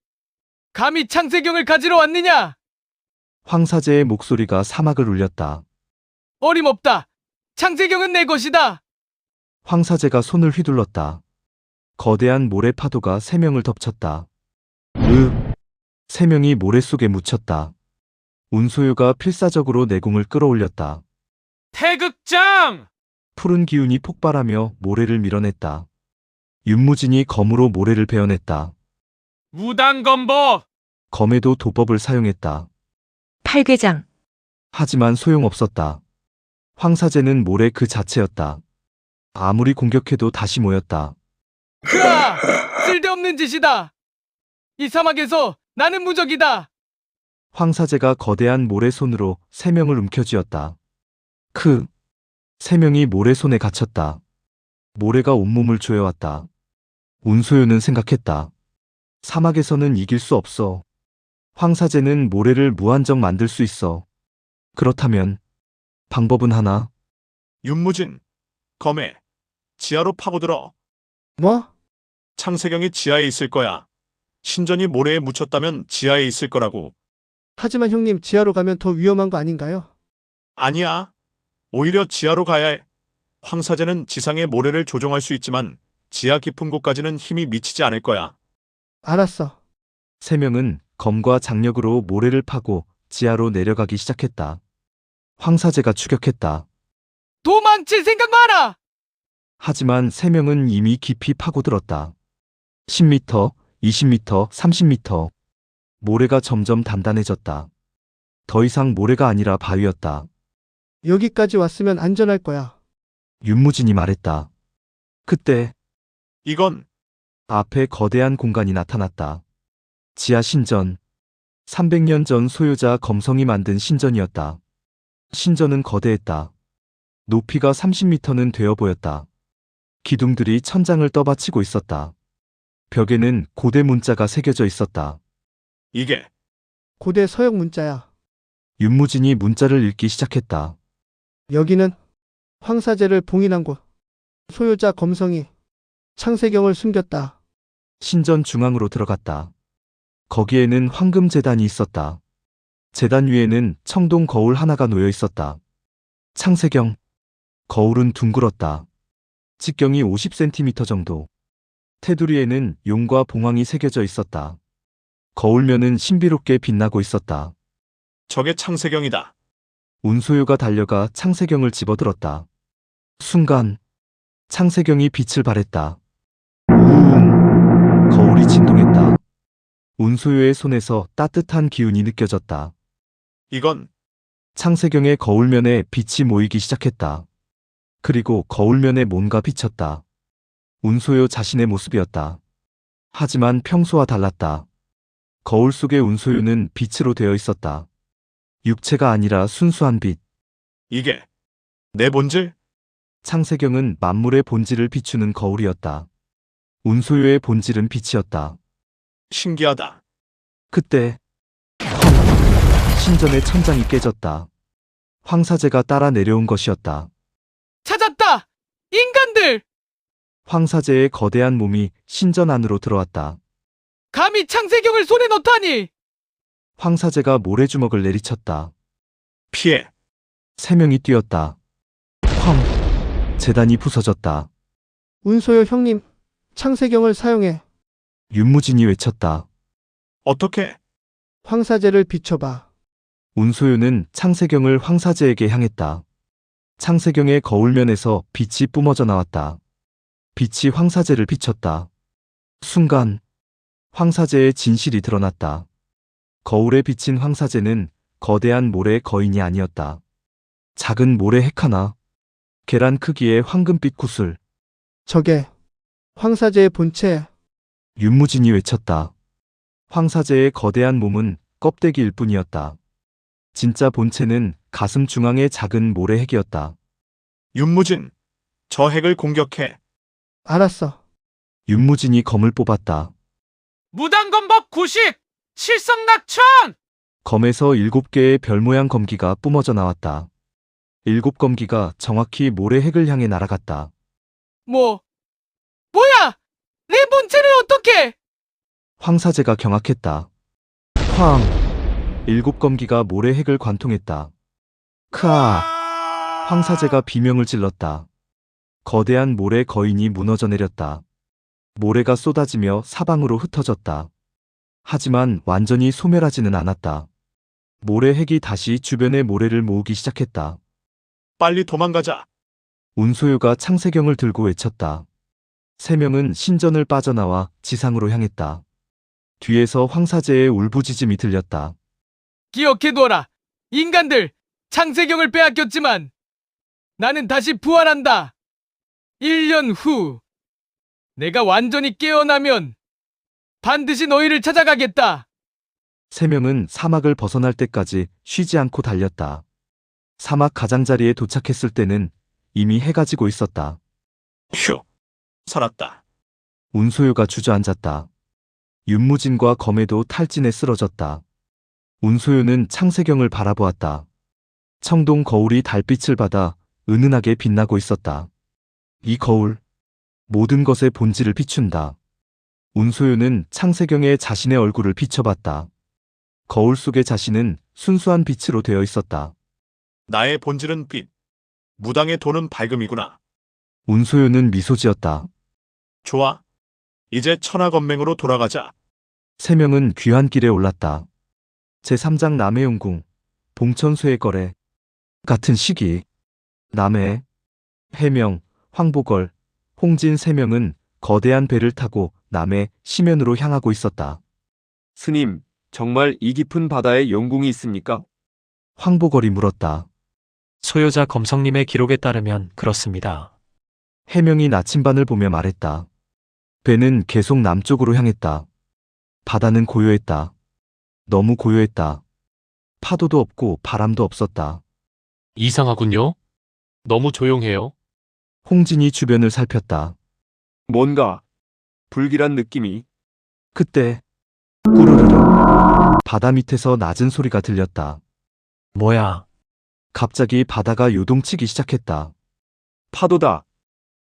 창세경을 가지러 왔느냐? 황사제의 목소리가 사막을 울렸다. 어림없다. 창세경은 내 것이다. 황사제가 손을 휘둘렀다. 거대한 모래 파도가 세 명을 덮쳤다. 으! 세 명이 모래 속에 묻혔다. 운소요가 필사적으로 내공을 끌어올렸다. 태극장! 푸른 기운이 폭발하며 모래를 밀어냈다. 윤무진이 검으로 모래를 베어냈다. 무당검법! 검에도 도법을 사용했다. 팔괘장. 하지만 소용없었다. 황사제는 모래 그 자체였다. 아무리 공격해도 다시 모였다. 흐아! 쓸데없는 짓이다. 이 사막에서 나는 무적이다. 황사제가 거대한 모래손으로 세 명을 움켜쥐었다. 세 명이 모래손에 갇혔다. 모래가 온몸을 조여왔다. 운소요는 생각했다. 사막에서는 이길 수 없어. 황사제는 모래를 무한정 만들 수 있어. 그렇다면 방법은 하나. 윤무진, 검해. 지하로 파고들어. 뭐? 창세경이 지하에 있을 거야. 신전이 모래에 묻혔다면 지하에 있을 거라고. 하지만 형님 지하로 가면 더 위험한 거 아닌가요? 아니야. 오히려 지하로 가야 해. 황사제는 지상의 모래를 조종할 수 있지만 지하 깊은 곳까지는 힘이 미치지 않을 거야. 알았어. 세 명은 검과 장력으로 모래를 파고 지하로 내려가기 시작했다. 황사제가 추격했다. 도망칠 생각 마라. 하지만 세 명은 이미 깊이 파고들었다. 10m, 20m, 30m. 모래가 점점 단단해졌다. 더 이상 모래가 아니라 바위였다. 여기까지 왔으면 안전할 거야. 윤무진이 말했다. 그때 이건 앞에 거대한 공간이 나타났다. 지하 신전. 300년 전 소유자 검성이 만든 신전이었다. 신전은 거대했다. 높이가 30m는 되어 보였다. 기둥들이 천장을 떠받치고 있었다. 벽에는 고대 문자가 새겨져 있었다. 이게 고대 서역 문자야. 윤무진이 문자를 읽기 시작했다. 여기는 황사제를 봉인한 곳. 소유자 검성이 창세경을 숨겼다. 신전 중앙으로 들어갔다. 거기에는 황금 제단이 있었다. 제단 위에는 청동 거울 하나가 놓여 있었다. 창세경. 거울은 둥글었다. 직경이 50cm 정도. 테두리에는 용과 봉황이 새겨져 있었다. 거울면은 신비롭게 빛나고 있었다. 저게 창세경이다. 운소유가 달려가 창세경을 집어들었다. 순간 창세경이 빛을 발했다. 우웅. 거울이 진동했다. 운소유의 손에서 따뜻한 기운이 느껴졌다. 이건 창세경의 거울면에 빛이 모이기 시작했다. 그리고 거울면에 뭔가 비쳤다. 운소유 자신의 모습이었다. 하지만 평소와 달랐다. 거울 속의 운소유는 빛으로 되어 있었다. 육체가 아니라 순수한 빛. 이게 내 본질? 창세경은 만물의 본질을 비추는 거울이었다. 운소유의 본질은 빛이었다. 신기하다. 그때 쾅! 신전의 천장이 깨졌다. 황사제가 따라 내려온 것이었다. 찾았다! 인간들! 황사제의 거대한 몸이 신전 안으로 들어왔다. 감히 창세경을 손에 넣다니! 황사제가 모래주먹을 내리쳤다. 피해. 3명이 뛰었다. 쾅! 제단이 부서졌다. 운소요 형님, 창세경을 사용해. 윤무진이 외쳤다. 어떻게? 황사제를 비춰봐. 운소유는 창세경을 황사제에게 향했다. 창세경의 거울면에서 빛이 뿜어져 나왔다. 빛이 황사제를 비췄다. 순간 황사제의 진실이 드러났다. 거울에 비친 황사제는 거대한 모래의 거인이 아니었다. 작은 모래 핵 하나, 계란 크기의 황금빛 구슬. 저게 황사제의 본체. 윤무진이 외쳤다. 황사제의 거대한 몸은 껍데기일 뿐이었다. 진짜 본체는 가슴 중앙의 작은 모래 핵이었다. 윤무진, 저 핵을 공격해. 알았어. 윤무진이 검을 뽑았다. 무당검법 구식! 칠성낙천! 검에서 7개의 별 모양 검기가 뿜어져 나왔다. 7검기가 정확히 모래 핵을 향해 날아갔다. 뭐야! 내 본체를 어떻게! 황사제가 경악했다. 쾅! 7검기가 모래 핵을 관통했다. 크아! 황사제가 비명을 질렀다. 거대한 모래 거인이 무너져 내렸다. 모래가 쏟아지며 사방으로 흩어졌다. 하지만 완전히 소멸하지는 않았다. 모래 핵이 다시 주변의 모래를 모으기 시작했다. 빨리 도망가자. 운소유가 창세경을 들고 외쳤다. 3명은 신전을 빠져나와 지상으로 향했다. 뒤에서 황사제의 울부짖음이 들렸다. 기억해두어라! 인간들! 창세경을 빼앗겼지만 나는 다시 부활한다! 1년 후 내가 완전히 깨어나면 반드시 너희를 찾아가겠다! 3명은 사막을 벗어날 때까지 쉬지 않고 달렸다. 사막 가장자리에 도착했을 때는 이미 해가 지고 있었다. 휴, 살았다. 운소유가 주저앉았다. 윤무진과 검에도 탈진에 쓰러졌다. 운소유는 창세경을 바라보았다. 청동 거울이 달빛을 받아 은은하게 빛나고 있었다. 이 거울, 모든 것의 본질을 비춘다. 운소유는 창세경에 자신의 얼굴을 비춰봤다. 거울 속의 자신은 순수한 빛으로 되어 있었다. 나의 본질은 빛. 무당의 돈은 밝음이구나. 운소유는 미소 지었다. 좋아. 이제 천하건맹으로 돌아가자. 3명은 귀환길에 올랐다. 제3장 남해용궁, 봉천쇠의 거래. 같은 시기, 남해, 해명, 황보걸, 홍진 3명은 거대한 배를 타고 남해 시면으로 향하고 있었다. 스님, 정말 이 깊은 바다에 용궁이 있습니까? 황보걸이 물었다. 소유자 검성님의 기록에 따르면 그렇습니다. 해명이 나침반을 보며 말했다. 배는 계속 남쪽으로 향했다. 바다는 고요했다. 너무 고요했다. 파도도 없고 바람도 없었다. 이상하군요. 너무 조용해요. 홍진이 주변을 살폈다. 뭔가 불길한 느낌이. 그때 꾸르르르 바다 밑에서 낮은 소리가 들렸다. 뭐야? 갑자기 바다가 요동치기 시작했다. 파도다.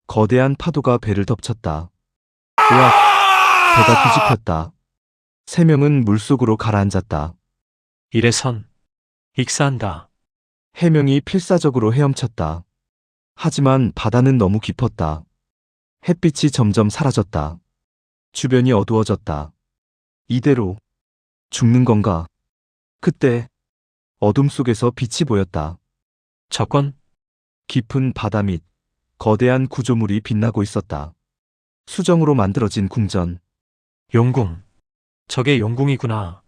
거대한 파도가 배를 덮쳤다. 으악! 배가 뒤집혔다. 세 명은 물속으로 가라앉았다. 이래선 익사한다. 해명이 필사적으로 헤엄쳤다. 하지만 바다는 너무 깊었다. 햇빛이 점점 사라졌다. 주변이 어두워졌다. 이대로 죽는 건가? 그때 어둠 속에서 빛이 보였다. 저건 깊은 바다 밑 거대한 구조물이 빛나고 있었다. 수정으로 만들어진 궁전. 용궁. 저게 용궁이구나.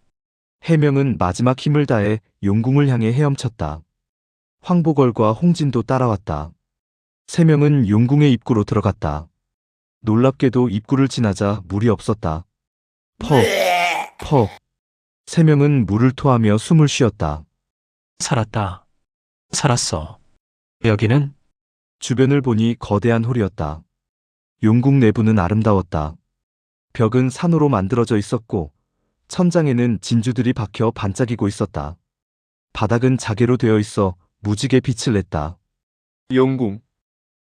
해명은 마지막 힘을 다해 용궁을 향해 헤엄쳤다. 황보걸과 홍진도 따라왔다. 세 명은 용궁의 입구로 들어갔다. 놀랍게도 입구를 지나자 물이 없었다. 퍽, 퍽. 세 명은 물을 토하며 숨을 쉬었다. 살았다. 살았어. 여기는 주변을 보니 거대한 홀이었다. 용궁 내부는 아름다웠다. 벽은 산으로 만들어져 있었고 천장에는 진주들이 박혀 반짝이고 있었다. 바닥은 자개로 되어 있어 무지개 빛을 냈다. 용궁.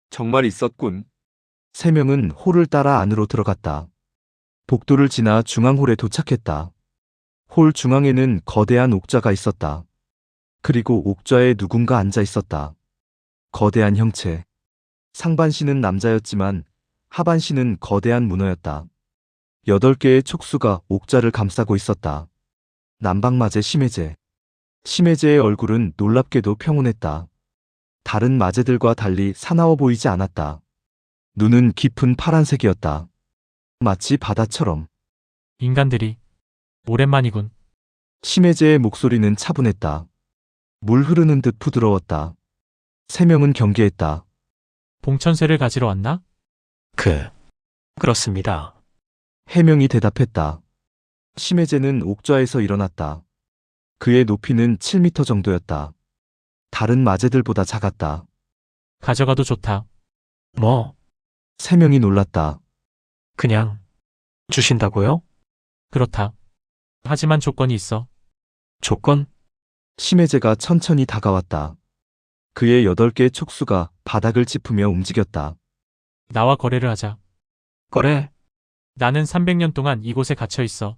정말 있었군. 세 명은 홀을 따라 안으로 들어갔다. 복도를 지나 중앙홀에 도착했다. 홀 중앙에는 거대한 옥좌가 있었다. 그리고 옥좌에 누군가 앉아 있었다. 거대한 형체. 상반신은 남자였지만 하반신은 거대한 문어였다. 8개의 촉수가 옥좌를 감싸고 있었다. 남방마제 심해제. 심해제의 얼굴은 놀랍게도 평온했다. 다른 마제들과 달리 사나워 보이지 않았다. 눈은 깊은 파란색이었다. 마치 바다처럼. 인간들이 오랜만이군. 심해제의 목소리는 차분했다. 물 흐르는 듯 부드러웠다. 세 명은 경계했다. 봉천쇠를 가지러 왔나? 그렇습니다. 해명이 대답했다. 심해제는 옥좌에서 일어났다. 그의 높이는 7m 정도였다. 다른 마제들보다 작았다. 가져가도 좋다. 뭐? 세 명이 놀랐다. 그냥 주신다고요? 그렇다. 하지만 조건이 있어. 조건? 심해제가 천천히 다가왔다. 그의 8개의 촉수가 바닥을 짚으며 움직였다. 나와 거래를 하자. 거래? 나는 300년 동안 이곳에 갇혀 있어.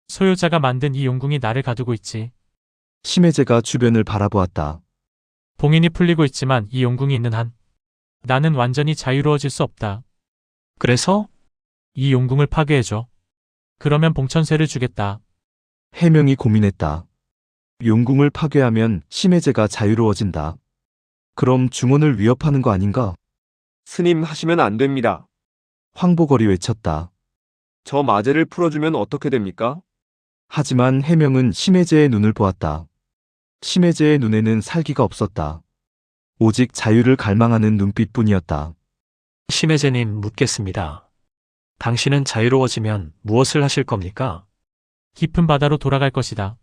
소유자가 만든 이 용궁이 나를 가두고 있지. 심해제가 주변을 바라보았다. 봉인이 풀리고 있지만 이 용궁이 있는 한 나는 완전히 자유로워질 수 없다. 그래서 이 용궁을 파괴해줘. 그러면 봉천쇠를 주겠다. 해명이 고민했다. 용궁을 파괴하면 심해제가 자유로워진다. 그럼 중원을 위협하는 거 아닌가? 스님 하시면 안 됩니다. 황보걸이 외쳤다. 저 마제를 풀어주면 어떻게 됩니까? 하지만 해명은 심해제의 눈을 보았다. 심해제의 눈에는 살기가 없었다. 오직 자유를 갈망하는 눈빛뿐이었다. 심해제님 묻겠습니다. 당신은 자유로워지면 무엇을 하실 겁니까? 깊은 바다로 돌아갈 것이다.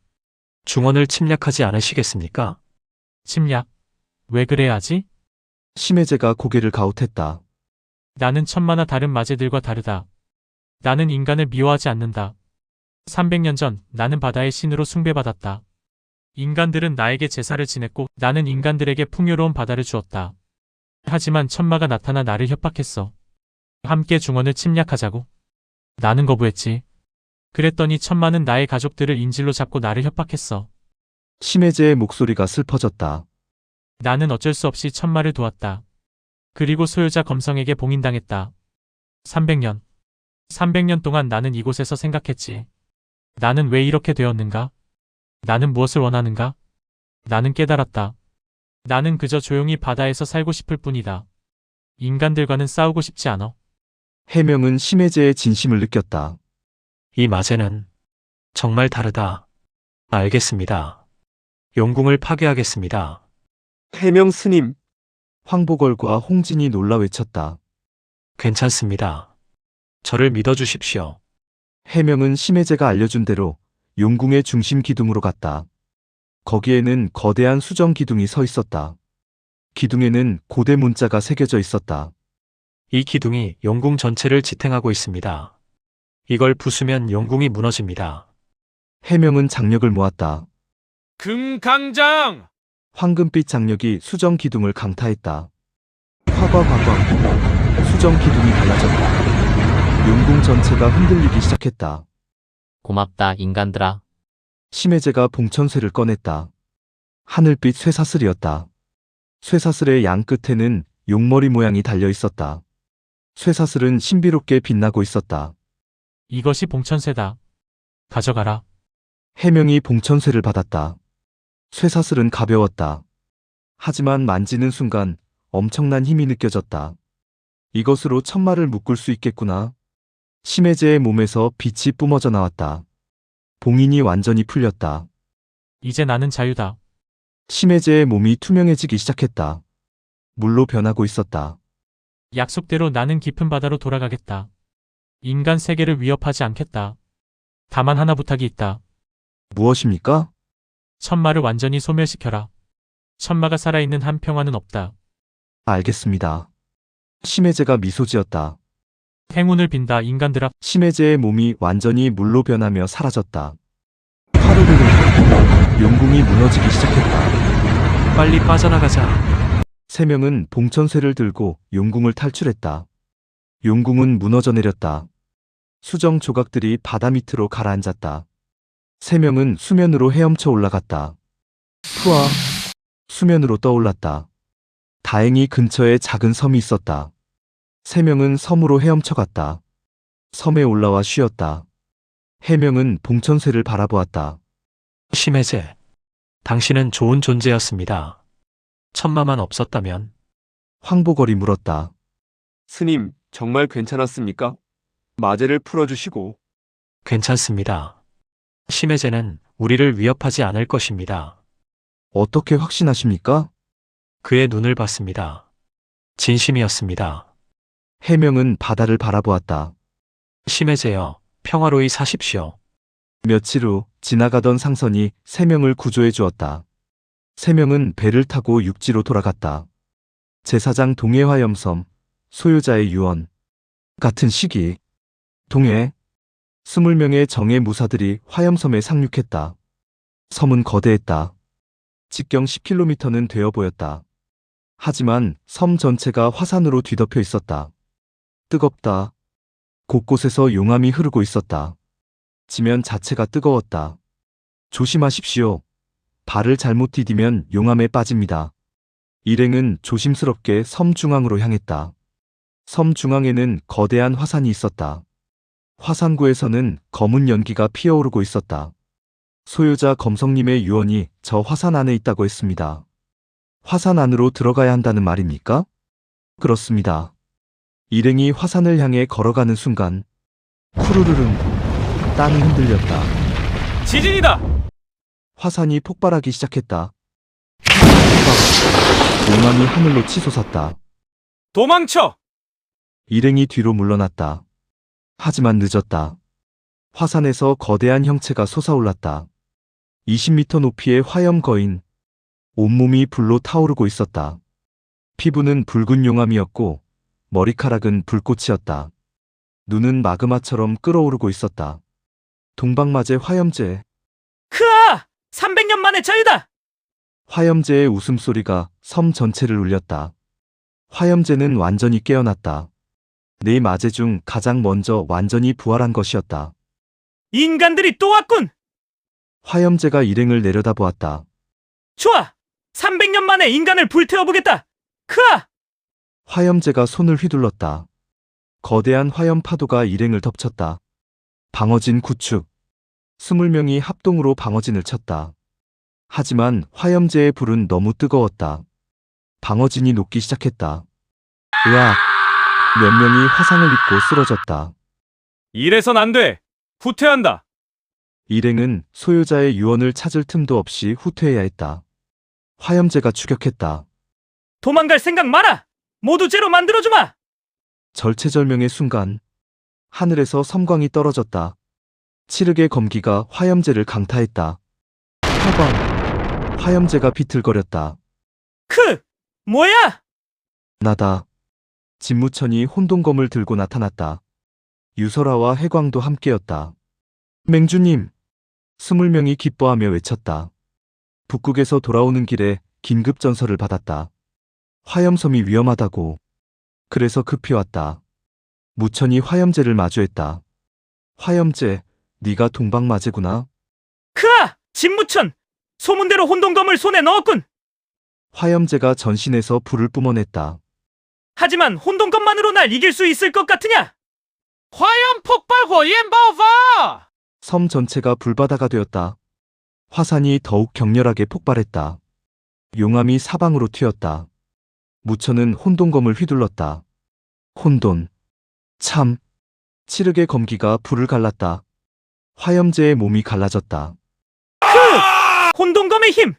중원을 침략하지 않으시겠습니까? 침략? 왜 그래야 하지? 심해제가 고개를 가웃했다. 나는 천마나 다른 마제들과 다르다. 나는 인간을 미워하지 않는다. 300년 전 나는 바다의 신으로 숭배받았다. 인간들은 나에게 제사를 지냈고 나는 인간들에게 풍요로운 바다를 주었다. 하지만 천마가 나타나 나를 협박했어. 함께 중원을 침략하자고. 나는 거부했지. 그랬더니 천마는 나의 가족들을 인질로 잡고 나를 협박했어. 심해제의 목소리가 슬퍼졌다. 나는 어쩔 수 없이 천마를 도왔다. 그리고 소유자 검성에게 봉인당했다. 300년 동안 나는 이곳에서 생각했지. 나는 왜 이렇게 되었는가? 나는 무엇을 원하는가? 나는 깨달았다. 나는 그저 조용히 바다에서 살고 싶을 뿐이다. 인간들과는 싸우고 싶지 않아. 해명은 심해제의 진심을 느꼈다. 이 마제는 정말 다르다. 알겠습니다. 용궁을 파괴하겠습니다. 해명 스님. 황보걸과 홍진이 놀라 외쳤다. 괜찮습니다. 저를 믿어주십시오. 해명은 심해제가 알려준 대로 용궁의 중심 기둥으로 갔다. 거기에는 거대한 수정 기둥이 서 있었다. 기둥에는 고대 문자가 새겨져 있었다. 이 기둥이 용궁 전체를 지탱하고 있습니다. 이걸 부수면 용궁이 무너집니다. 해명은 장력을 모았다. 금강장! 황금빛 장력이 수정 기둥을 강타했다. 화과과광. 수정 기둥이 갈라졌다. 용궁 전체가 흔들리기 시작했다. 고맙다, 인간들아. 심해제가 봉천쇠를 꺼냈다. 하늘빛 쇠사슬이었다. 쇠사슬의 양 끝에는 용머리 모양이 달려 있었다. 쇠사슬은 신비롭게 빛나고 있었다. 이것이 봉천쇠다. 가져가라. 해명이 봉천쇠를 받았다. 쇠사슬은 가벼웠다. 하지만 만지는 순간 엄청난 힘이 느껴졌다. 이것으로 천마를 묶을 수 있겠구나. 심해제의 몸에서 빛이 뿜어져 나왔다. 봉인이 완전히 풀렸다. 이제 나는 자유다. 심해제의 몸이 투명해지기 시작했다. 물로 변하고 있었다. 약속대로 나는 깊은 바다로 돌아가겠다. 인간 세계를 위협하지 않겠다. 다만 하나 부탁이 있다. 무엇입니까? 천마를 완전히 소멸시켜라. 천마가 살아있는 한 평화는 없다. 알겠습니다. 심해제가 미소 지었다. 행운을 빈다, 인간들아. 심해제의 몸이 완전히 물로 변하며 사라졌다. 하루르르 용궁이 무너지기 시작했다. 빨리 빠져나가자. 세 명은 봉천쇠를 들고 용궁을 탈출했다. 용궁은 무너져 내렸다. 수정 조각들이 바다 밑으로 가라앉았다. 세 명은 수면으로 헤엄쳐 올라갔다. 푸아 수면으로 떠올랐다. 다행히 근처에 작은 섬이 있었다. 세 명은 섬으로 헤엄쳐 갔다. 섬에 올라와 쉬었다. 해명은 봉천쇠를 바라보았다. 심해제. 당신은 좋은 존재였습니다. 천마만 없었다면. 황보걸이 물었다. 스님, 정말 괜찮았습니까? 마제를 풀어주시고. 괜찮습니다. 심해제는 우리를 위협하지 않을 것입니다. 어떻게 확신하십니까? 그의 눈을 봤습니다. 진심이었습니다. 해명은 바다를 바라보았다. 심해제여, 평화로이 사십시오. 며칠 후 지나가던 상선이 세 명을 구조해 주었다. 세 명은 배를 타고 육지로 돌아갔다. 제사장 동해화염섬, 소유자의 유언. 같은 시기, 동해, 20명의 정예 무사들이 화염섬에 상륙했다. 섬은 거대했다. 직경 10km는 되어 보였다. 하지만 섬 전체가 화산으로 뒤덮여 있었다. 뜨겁다. 곳곳에서 용암이 흐르고 있었다. 지면 자체가 뜨거웠다. 조심하십시오. 발을 잘못 디디면 용암에 빠집니다. 일행은 조심스럽게 섬 중앙으로 향했다. 섬 중앙에는 거대한 화산이 있었다. 화산구에서는 검은 연기가 피어오르고 있었다. 소유자 검성님의 유언이 저 화산 안에 있다고 했습니다. 화산 안으로 들어가야 한다는 말입니까? 그렇습니다. 일행이 화산을 향해 걸어가는 순간 후루루릉 땅이 흔들렸다. 지진이다! 화산이 폭발하기 시작했다. 용암이 하늘로 치솟았다. 도망쳐! 일행이 뒤로 물러났다. 하지만 늦었다. 화산에서 거대한 형체가 솟아올랐다. 20m 높이의 화염 거인. 온몸이 불로 타오르고 있었다. 피부는 붉은 용암이었고 머리카락은 불꽃이었다. 눈은 마그마처럼 끓어오르고 있었다. 동방마제 화염제. 크아! 300년 만의 자유다! 화염제의 웃음소리가 섬 전체를 울렸다. 화염제는 완전히 깨어났다. 네 마제 중 가장 먼저 완전히 부활한 것이었다. 인간들이 또 왔군! 화염제가 일행을 내려다보았다. 좋아! 300년 만에 인간을 불태워보겠다! 크아! 화염제가 손을 휘둘렀다. 거대한 화염 파도가 일행을 덮쳤다. 방어진 구축. 20명이 합동으로 방어진을 쳤다. 하지만 화염제의 불은 너무 뜨거웠다. 방어진이 녹기 시작했다. 으악! 몇 명이 화상을 입고 쓰러졌다. 이래선 안 돼! 후퇴한다! 일행은 소유자의 유언을 찾을 틈도 없이 후퇴해야 했다. 화염제가 추격했다. 도망갈 생각 마라! 모두 제로 만들어주마! 절체절명의 순간 하늘에서 섬광이 떨어졌다. 칠흑의 검기가 화염제를 강타했다. 화광! 화염제가 비틀거렸다. 뭐야! 나다. 진무천이 혼동검을 들고 나타났다. 유설아와 해광도 함께였다. 맹주님! 20명이 기뻐하며 외쳤다. 북극에서 돌아오는 길에 긴급 전설을 받았다. 화염섬이 위험하다고. 그래서 급히 왔다. 무천이 화염제를 마주했다. 화염제, 네가 동방마제구나. 크아! 진무천! 소문대로 혼돈검을 손에 넣었군! 화염제가 전신에서 불을 뿜어냈다. 하지만 혼돈검만으로 날 이길 수 있을 것 같으냐? 화염 폭발 호옌 바오바! 섬 전체가 불바다가 되었다. 화산이 더욱 격렬하게 폭발했다. 용암이 사방으로 튀었다. 무천은 혼돈검을 휘둘렀다. 혼돈. 참. 칠흑의 검기가 불을 갈랐다. 화염제의 몸이 갈라졌다. 혼돈검의 힘!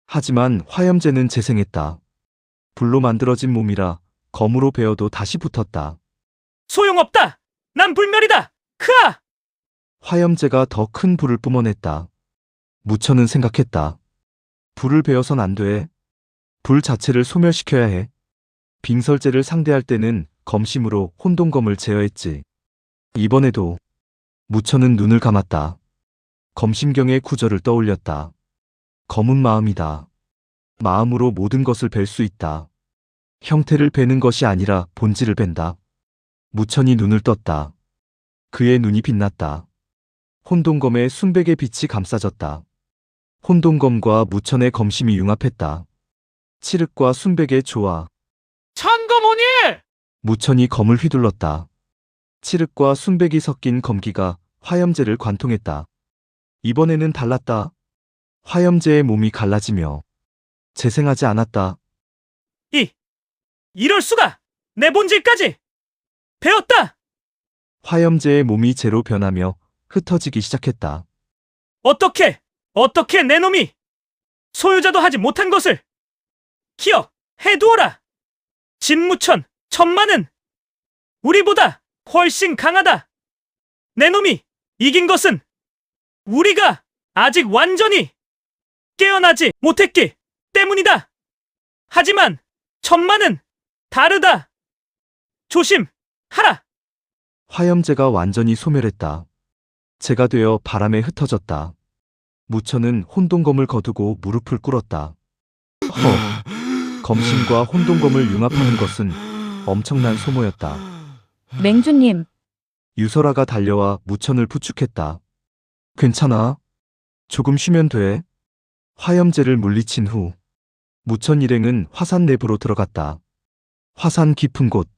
하지만 화염제는 재생했다. 불로 만들어진 몸이라 검으로 베어도 다시 붙었다. 소용없다! 난 불멸이다! 크아! 화염제가 더 큰 불을 뿜어냈다. 무천은 생각했다. 불을 베어선 안 돼. 불 자체를 소멸시켜야 해. 빙설제를 상대할 때는 검심으로 혼돈검을 제어했지. 이번에도 무천은 눈을 감았다. 검심경의 구절을 떠올렸다. 검은 마음이다. 마음으로 모든 것을 뵐 수 있다. 형태를 베는 것이 아니라 본질을 벤다. 무천이 눈을 떴다. 그의 눈이 빛났다. 혼돈검에 순백의 빛이 감싸졌다. 혼돈검과 무천의 검심이 융합했다. 칠흑과 순백의 조화. 천검혼일! 무천이 검을 휘둘렀다. 칠흑과 순백이 섞인 검기가 화염제를 관통했다. 이번에는 달랐다. 화염제의 몸이 갈라지며 재생하지 않았다. 이럴 수가! 내 본질까지! 배웠다! 화염제의 몸이 재로 변하며 흩어지기 시작했다. 어떻게 내 놈이 소유자도 하지 못한 것을 기억해두어라! 진무천, 천마는 우리보다 훨씬 강하다! 내 놈이 이긴 것은 우리가 아직 완전히 깨어나지 못했기 때문이다! 하지만 천마는 다르다! 조심하라! 화염제가 완전히 소멸했다. 재가 되어 바람에 흩어졌다. 무천은 혼돈검을 거두고 무릎을 꿇었다. 검심과 혼돈검을 융합하는 것은 엄청난 소모였다. 맹주님, 유설아가 달려와 무천을 부축했다. 괜찮아. 조금 쉬면 돼. 화염제를 물리친 후 무천 일행은 화산 내부로 들어갔다. 화산 깊은 곳,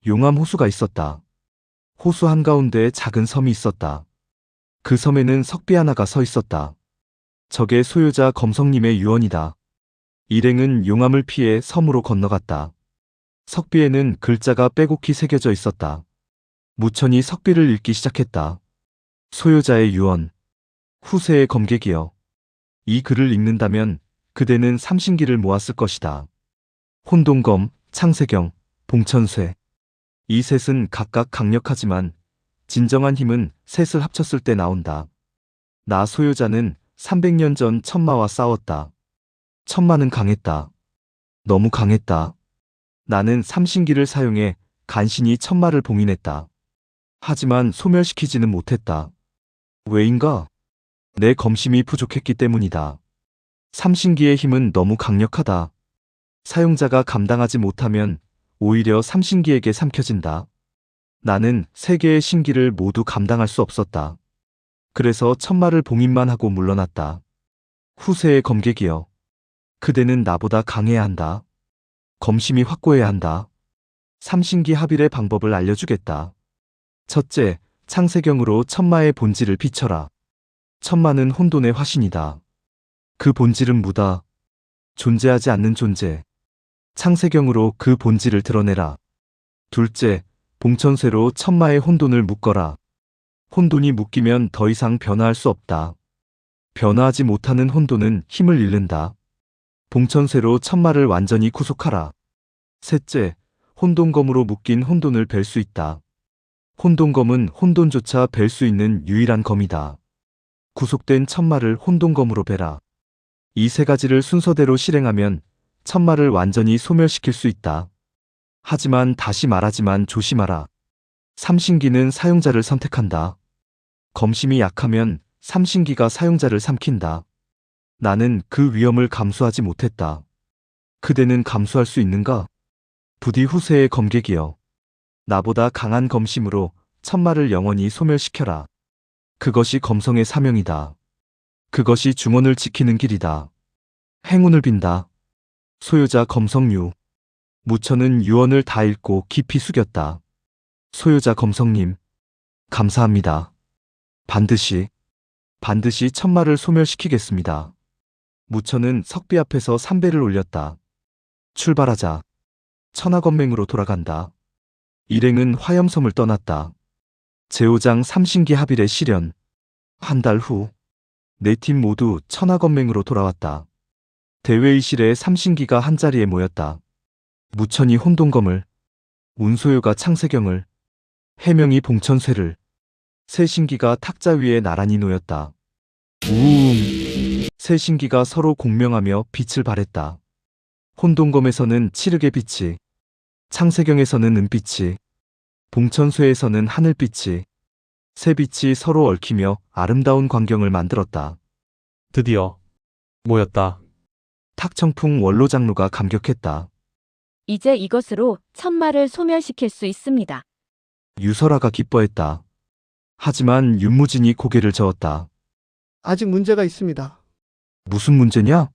용암 호수가 있었다. 호수 한가운데 작은 섬이 있었다. 그 섬에는 석비 하나가 서 있었다. 저게 소유자 검성님의 유언이다. 일행은 용암을 피해 섬으로 건너갔다. 석비에는 글자가 빼곡히 새겨져 있었다. 무천이 석비를 읽기 시작했다. 소유자의 유언. 후세의 검객이여. 이 글을 읽는다면 그대는 삼신기를 모았을 것이다. 혼돈검, 창세경, 봉천쇠. 이 셋은 각각 강력하지만 진정한 힘은 셋을 합쳤을 때 나온다. 나 소유자는 300년 전 천마와 싸웠다. 천마는 강했다. 너무 강했다. 나는 삼신기를 사용해 간신히 천마를 봉인했다. 하지만 소멸시키지는 못했다. 왜인가? 내 검심이 부족했기 때문이다. 삼신기의 힘은 너무 강력하다. 사용자가 감당하지 못하면 오히려 삼신기에게 삼켜진다. 나는 세 개의 신기를 모두 감당할 수 없었다. 그래서 천마를 봉인만 하고 물러났다. 후세의 검객이여. 그대는 나보다 강해야 한다. 검심이 확고해야 한다. 삼신기 합일의 방법을 알려주겠다. 첫째, 창세경으로 천마의 본질을 비춰라. 천마는 혼돈의 화신이다. 그 본질은 무다. 존재하지 않는 존재. 창세경으로 그 본질을 드러내라. 둘째, 봉천쇠로 천마의 혼돈을 묶어라. 혼돈이 묶이면 더 이상 변화할 수 없다. 변화하지 못하는 혼돈은 힘을 잃는다. 봉천쇠로 천마를 완전히 구속하라. 셋째, 혼돈검으로 묶인 혼돈을 벨 수 있다. 혼돈검은 혼돈조차 벨 수 있는 유일한 검이다. 구속된 천마를 혼돈검으로 베라. 이 세 가지를 순서대로 실행하면 천마를 완전히 소멸시킬 수 있다. 하지만 다시 말하지만 조심하라. 삼신기는 사용자를 선택한다. 검심이 약하면 삼신기가 사용자를 삼킨다. 나는 그 위험을 감수하지 못했다. 그대는 감수할 수 있는가? 부디 후세의 검객이여. 나보다 강한 검심으로 천마를 영원히 소멸시켜라. 그것이 검성의 사명이다. 그것이 중원을 지키는 길이다. 행운을 빈다. 소유자 검성유. 무천은 유언을 다 읽고 깊이 숙였다. 소유자 검성님, 감사합니다. 반드시 천마를 소멸시키겠습니다. 무천은 석비 앞에서 삼배를 올렸다. 출발하자. 천하건맹으로 돌아간다. 일행은 화염섬을 떠났다. 제5장 삼신기 합일의 실현. 한 달 후, 네 팀 모두 천하건맹으로 돌아왔다. 대회의실에 삼신기가 한자리에 모였다. 무천이 혼동검을, 운소요가 창세경을, 해명이 봉천쇠를, 세 신기가 탁자 위에 나란히 놓였다. 우웅! 세 신기가 서로 공명하며 빛을 발했다. 혼동검에서는 칠흑의 빛이, 창세경에서는 은빛이, 봉천쇠에서는 하늘빛이, 세 빛이 서로 얽히며 아름다운 광경을 만들었다. 드디어 모였다. 탁청풍 원로장로가 감격했다. 이제 이것으로 천마를 소멸시킬 수 있습니다. 유설아가 기뻐했다. 하지만 윤무진이 고개를 저었다. 아직 문제가 있습니다. 무슨 문제냐?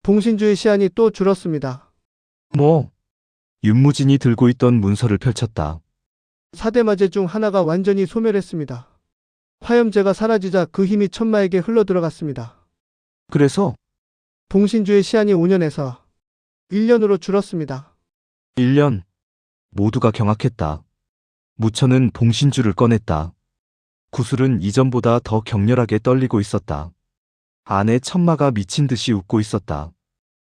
봉신주의 시한이 또 줄었습니다. 뭐? 윤무진이 들고 있던 문서를 펼쳤다. 4대 마제 중 하나가 완전히 소멸했습니다. 화염제가 사라지자 그 힘이 천마에게 흘러들어갔습니다. 그래서? 봉신주의 시한이 5년에서 1년으로 줄었습니다. 1년. 모두가 경악했다. 무천은 봉신주를 꺼냈다. 구슬은 이전보다 더 격렬하게 떨리고 있었다. 안에 천마가 미친 듯이 웃고 있었다.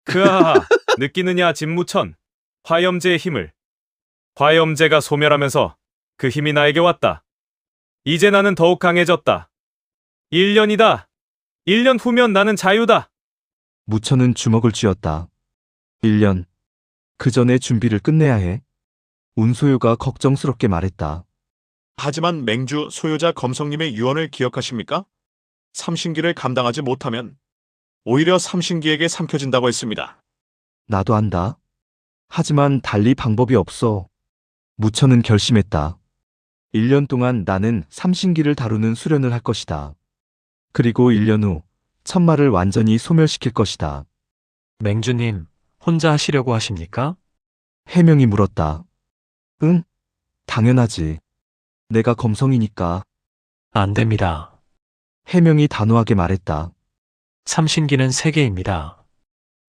그아하, 느끼느냐 진무천. 화염제의 힘을. 화염제가 소멸하면서 그 힘이 나에게 왔다. 이제 나는 더욱 강해졌다. 1년이다. 1년 후면 나는 자유다. 무천은 주먹을 쥐었다. 1년. 그 전에 준비를 끝내야 해. 운소유가 걱정스럽게 말했다. 하지만 맹주 소유자 검성님의 유언을 기억하십니까? 삼신기를 감당하지 못하면 오히려 삼신기에게 삼켜진다고 했습니다. 나도 안다. 하지만 달리 방법이 없어. 무천은 결심했다. 1년 동안 나는 삼신기를 다루는 수련을 할 것이다. 그리고 1년 후 천마를 완전히 소멸시킬 것이다. 맹주님, 혼자 하시려고 하십니까? 해명이 물었다. 응? 당연하지. 내가 검성이니까. 안 됩니다. 해명이 단호하게 말했다. 삼신기는 3개입니다.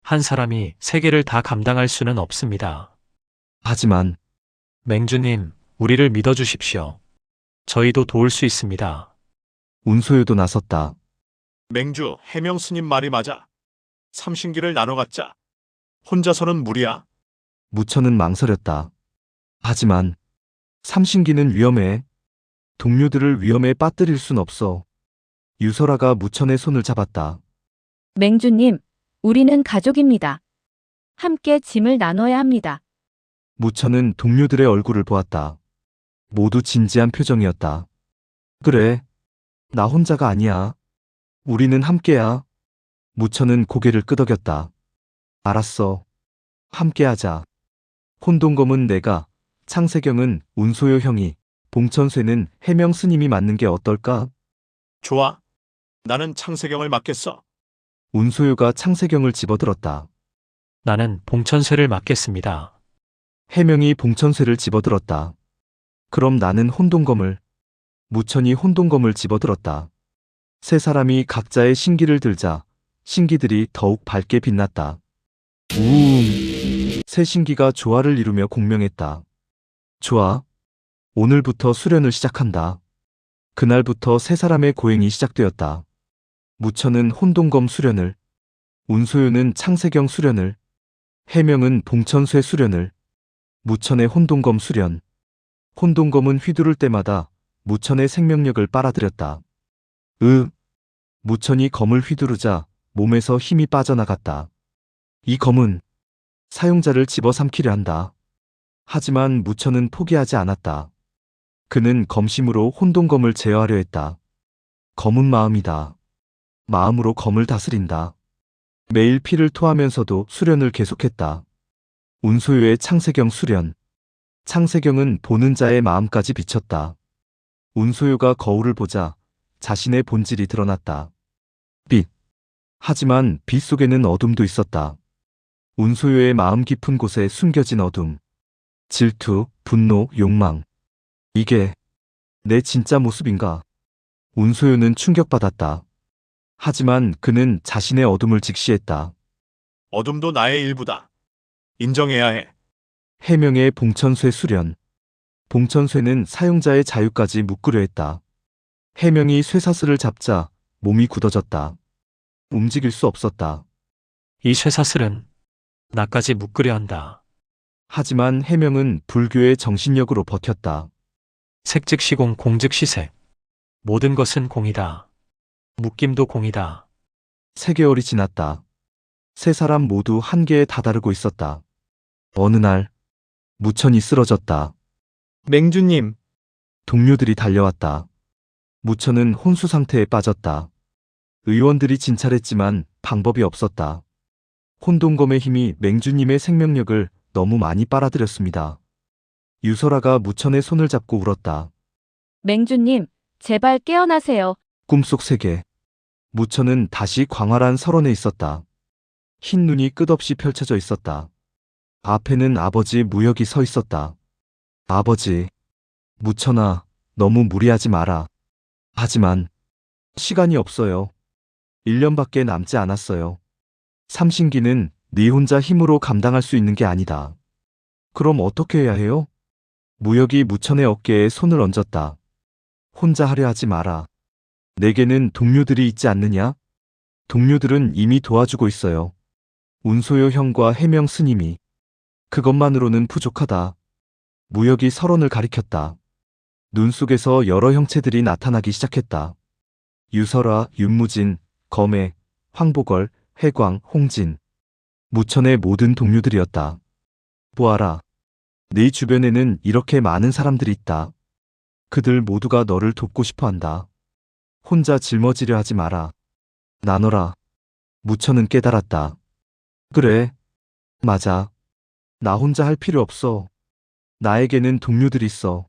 한 사람이 3개를 다 감당할 수는 없습니다. 하지만 맹주님, 우리를 믿어주십시오. 저희도 도울 수 있습니다. 운소유도 나섰다. 맹주 해명 스님 말이 맞아. 삼신기를 나눠 갖자. 혼자서는 무리야. 무천은 망설였다. 하지만 삼신기는 위험해. 동료들을 위험에 빠뜨릴 순 없어. 유설아가 무천의 손을 잡았다. 맹주님, 우리는 가족입니다. 함께 짐을 나눠야 합니다. 무천은 동료들의 얼굴을 보았다. 모두 진지한 표정이었다. 그래. 나 혼자가 아니야. 우리는 함께야. 무천은 고개를 끄덕였다. 알았어. 함께하자. 혼동검은 내가, 창세경은 운소요 형이, 봉천쇠는 해명 스님이 맡는 게 어떨까? 좋아. 나는 창세경을 맡겠어. 운소요가 창세경을 집어들었다. 나는 봉천쇠를 맡겠습니다. 해명이 봉천쇠를 집어들었다. 그럼 나는 혼동검을. 무천이 혼동검을 집어들었다. 세 사람이 각자의 신기를 들자 신기들이 더욱 밝게 빛났다. 우웅! 세 신기가 조화를 이루며 공명했다. 좋아. 오늘부터 수련을 시작한다. 그날부터 세 사람의 고행이 시작되었다. 무천은 혼동검 수련을, 운소유는 창세경 수련을, 해명은 봉천쇠 수련을, 무천의 혼동검 수련. 혼동검은 휘두를 때마다 무천의 생명력을 빨아들였다. 무천이 검을 휘두르자 몸에서 힘이 빠져나갔다. 이 검은 사용자를 집어삼키려 한다. 하지만 무천은 포기하지 않았다. 그는 검심으로 혼돈검을 제어하려 했다. 검은 마음이다. 마음으로 검을 다스린다. 매일 피를 토하면서도 수련을 계속했다. 운소유의 창세경 수련. 창세경은 보는 자의 마음까지 비쳤다. 운소유가 거울을 보자 자신의 본질이 드러났다. 빛. 하지만 빛 속에는 어둠도 있었다. 운소유의 마음 깊은 곳에 숨겨진 어둠. 질투, 분노, 욕망. 이게 내 진짜 모습인가? 운소유는 충격받았다. 하지만 그는 자신의 어둠을 직시했다. 어둠도 나의 일부다. 인정해야 해. 해명의 봉천쇠 수련. 봉천쇠는 사용자의 자유까지 묶으려 했다. 해명이 쇠사슬을 잡자 몸이 굳어졌다. 움직일 수 없었다. 이 쇠사슬은 나까지 묶으려 한다. 하지만 해명은 불교의 정신력으로 버텼다. 색즉시공 공즉시색. 모든 것은 공이다. 묶임도 공이다. 3개월이 지났다. 세 사람 모두 한계에 다다르고 있었다. 어느 날 무천이 쓰러졌다. 맹주님, 동료들이 달려왔다. 무천은 혼수 상태에 빠졌다. 의원들이 진찰했지만 방법이 없었다. 혼돈검의 힘이 맹주님의 생명력을 너무 많이 빨아들였습니다. 유설아가 무천의 손을 잡고 울었다. 맹주님, 제발 깨어나세요. 꿈속 세계. 무천은 다시 광활한 설원에 있었다. 흰 눈이 끝없이 펼쳐져 있었다. 앞에는 아버지 무역이 서 있었다. 아버지, 무천아, 너무 무리하지 마라. 하지만 시간이 없어요. 1년밖에 남지 않았어요. 삼신기는 네 혼자 힘으로 감당할 수 있는 게 아니다. 그럼 어떻게 해야 해요? 무역이 무천의 어깨에 손을 얹었다. 혼자 하려 하지 마라. 내게는 동료들이 있지 않느냐? 동료들은 이미 도와주고 있어요. 운소요 형과 해명 스님이. 그것만으로는 부족하다. 무역이 설원을 가리켰다. 눈 속에서 여러 형체들이 나타나기 시작했다. 유설아, 윤무진, 검애, 황보걸, 해광, 홍진. 무천의 모든 동료들이었다. 보아라. 네 주변에는 이렇게 많은 사람들이 있다. 그들 모두가 너를 돕고 싶어 한다. 혼자 짊어지려 하지 마라. 나눠라. 무천은 깨달았다. 그래. 맞아. 나 혼자 할 필요 없어. 나에게는 동료들이 있어.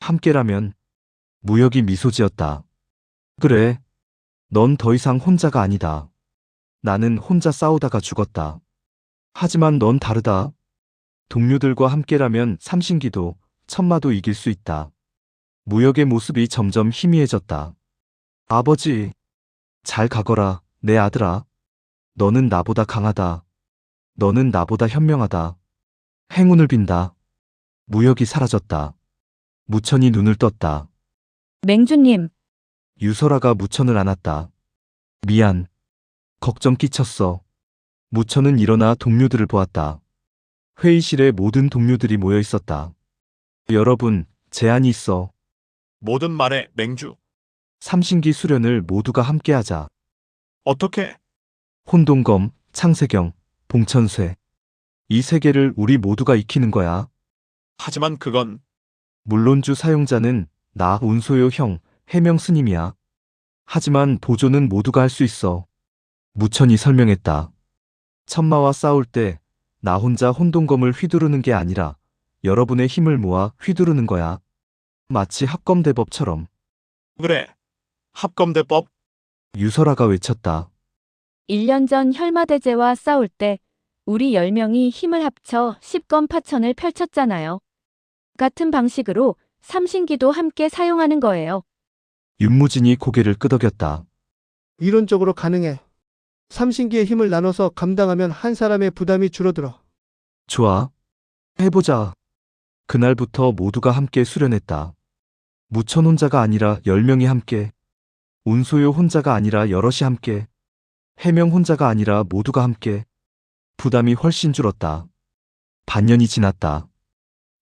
함께라면. 무역이 미소 지었다. 그래. 넌 더 이상 혼자가 아니다. 나는 혼자 싸우다가 죽었다. 하지만 넌 다르다. 동료들과 함께라면 삼신기도, 천마도 이길 수 있다. 무역의 모습이 점점 희미해졌다. 아버지, 잘 가거라, 내 아들아. 너는 나보다 강하다. 너는 나보다 현명하다. 행운을 빈다. 무역이 사라졌다. 무천이 눈을 떴다. 맹주님, 유설아가 무천을 안았다. 미안. 걱정 끼쳤어. 무천은 일어나 동료들을 보았다. 회의실에 모든 동료들이 모여 있었다. 여러분, 제안이 있어. 뭐든 말해, 맹주. 삼신기 수련을 모두가 함께하자. 어떻게? 혼돈검, 창세경, 봉천쇠. 이 세 개를 우리 모두가 익히는 거야. 하지만 그건 물론주 사용자는 나, 운소요 형, 해명 스님이야. 하지만 보조는 모두가 할 수 있어. 무천이 설명했다. 천마와 싸울 때 나 혼자 혼돈검을 휘두르는 게 아니라 여러분의 힘을 모아 휘두르는 거야. 마치 합검대법처럼. 그래. 합검대법. 유설아가 외쳤다. 1년 전 혈마대제와 싸울 때 우리 10명이 힘을 합쳐 10검 파천을 펼쳤잖아요. 같은 방식으로 삼신기도 함께 사용하는 거예요. 윤무진이 고개를 끄덕였다. 이론적으로 가능해. 삼신기의 힘을 나눠서 감당하면 한 사람의 부담이 줄어들어. 좋아. 해보자. 그날부터 모두가 함께 수련했다. 무천 혼자가 아니라 10명이 함께. 운소요 혼자가 아니라 여럿이 함께. 해명 혼자가 아니라 모두가 함께. 부담이 훨씬 줄었다. 반년이 지났다.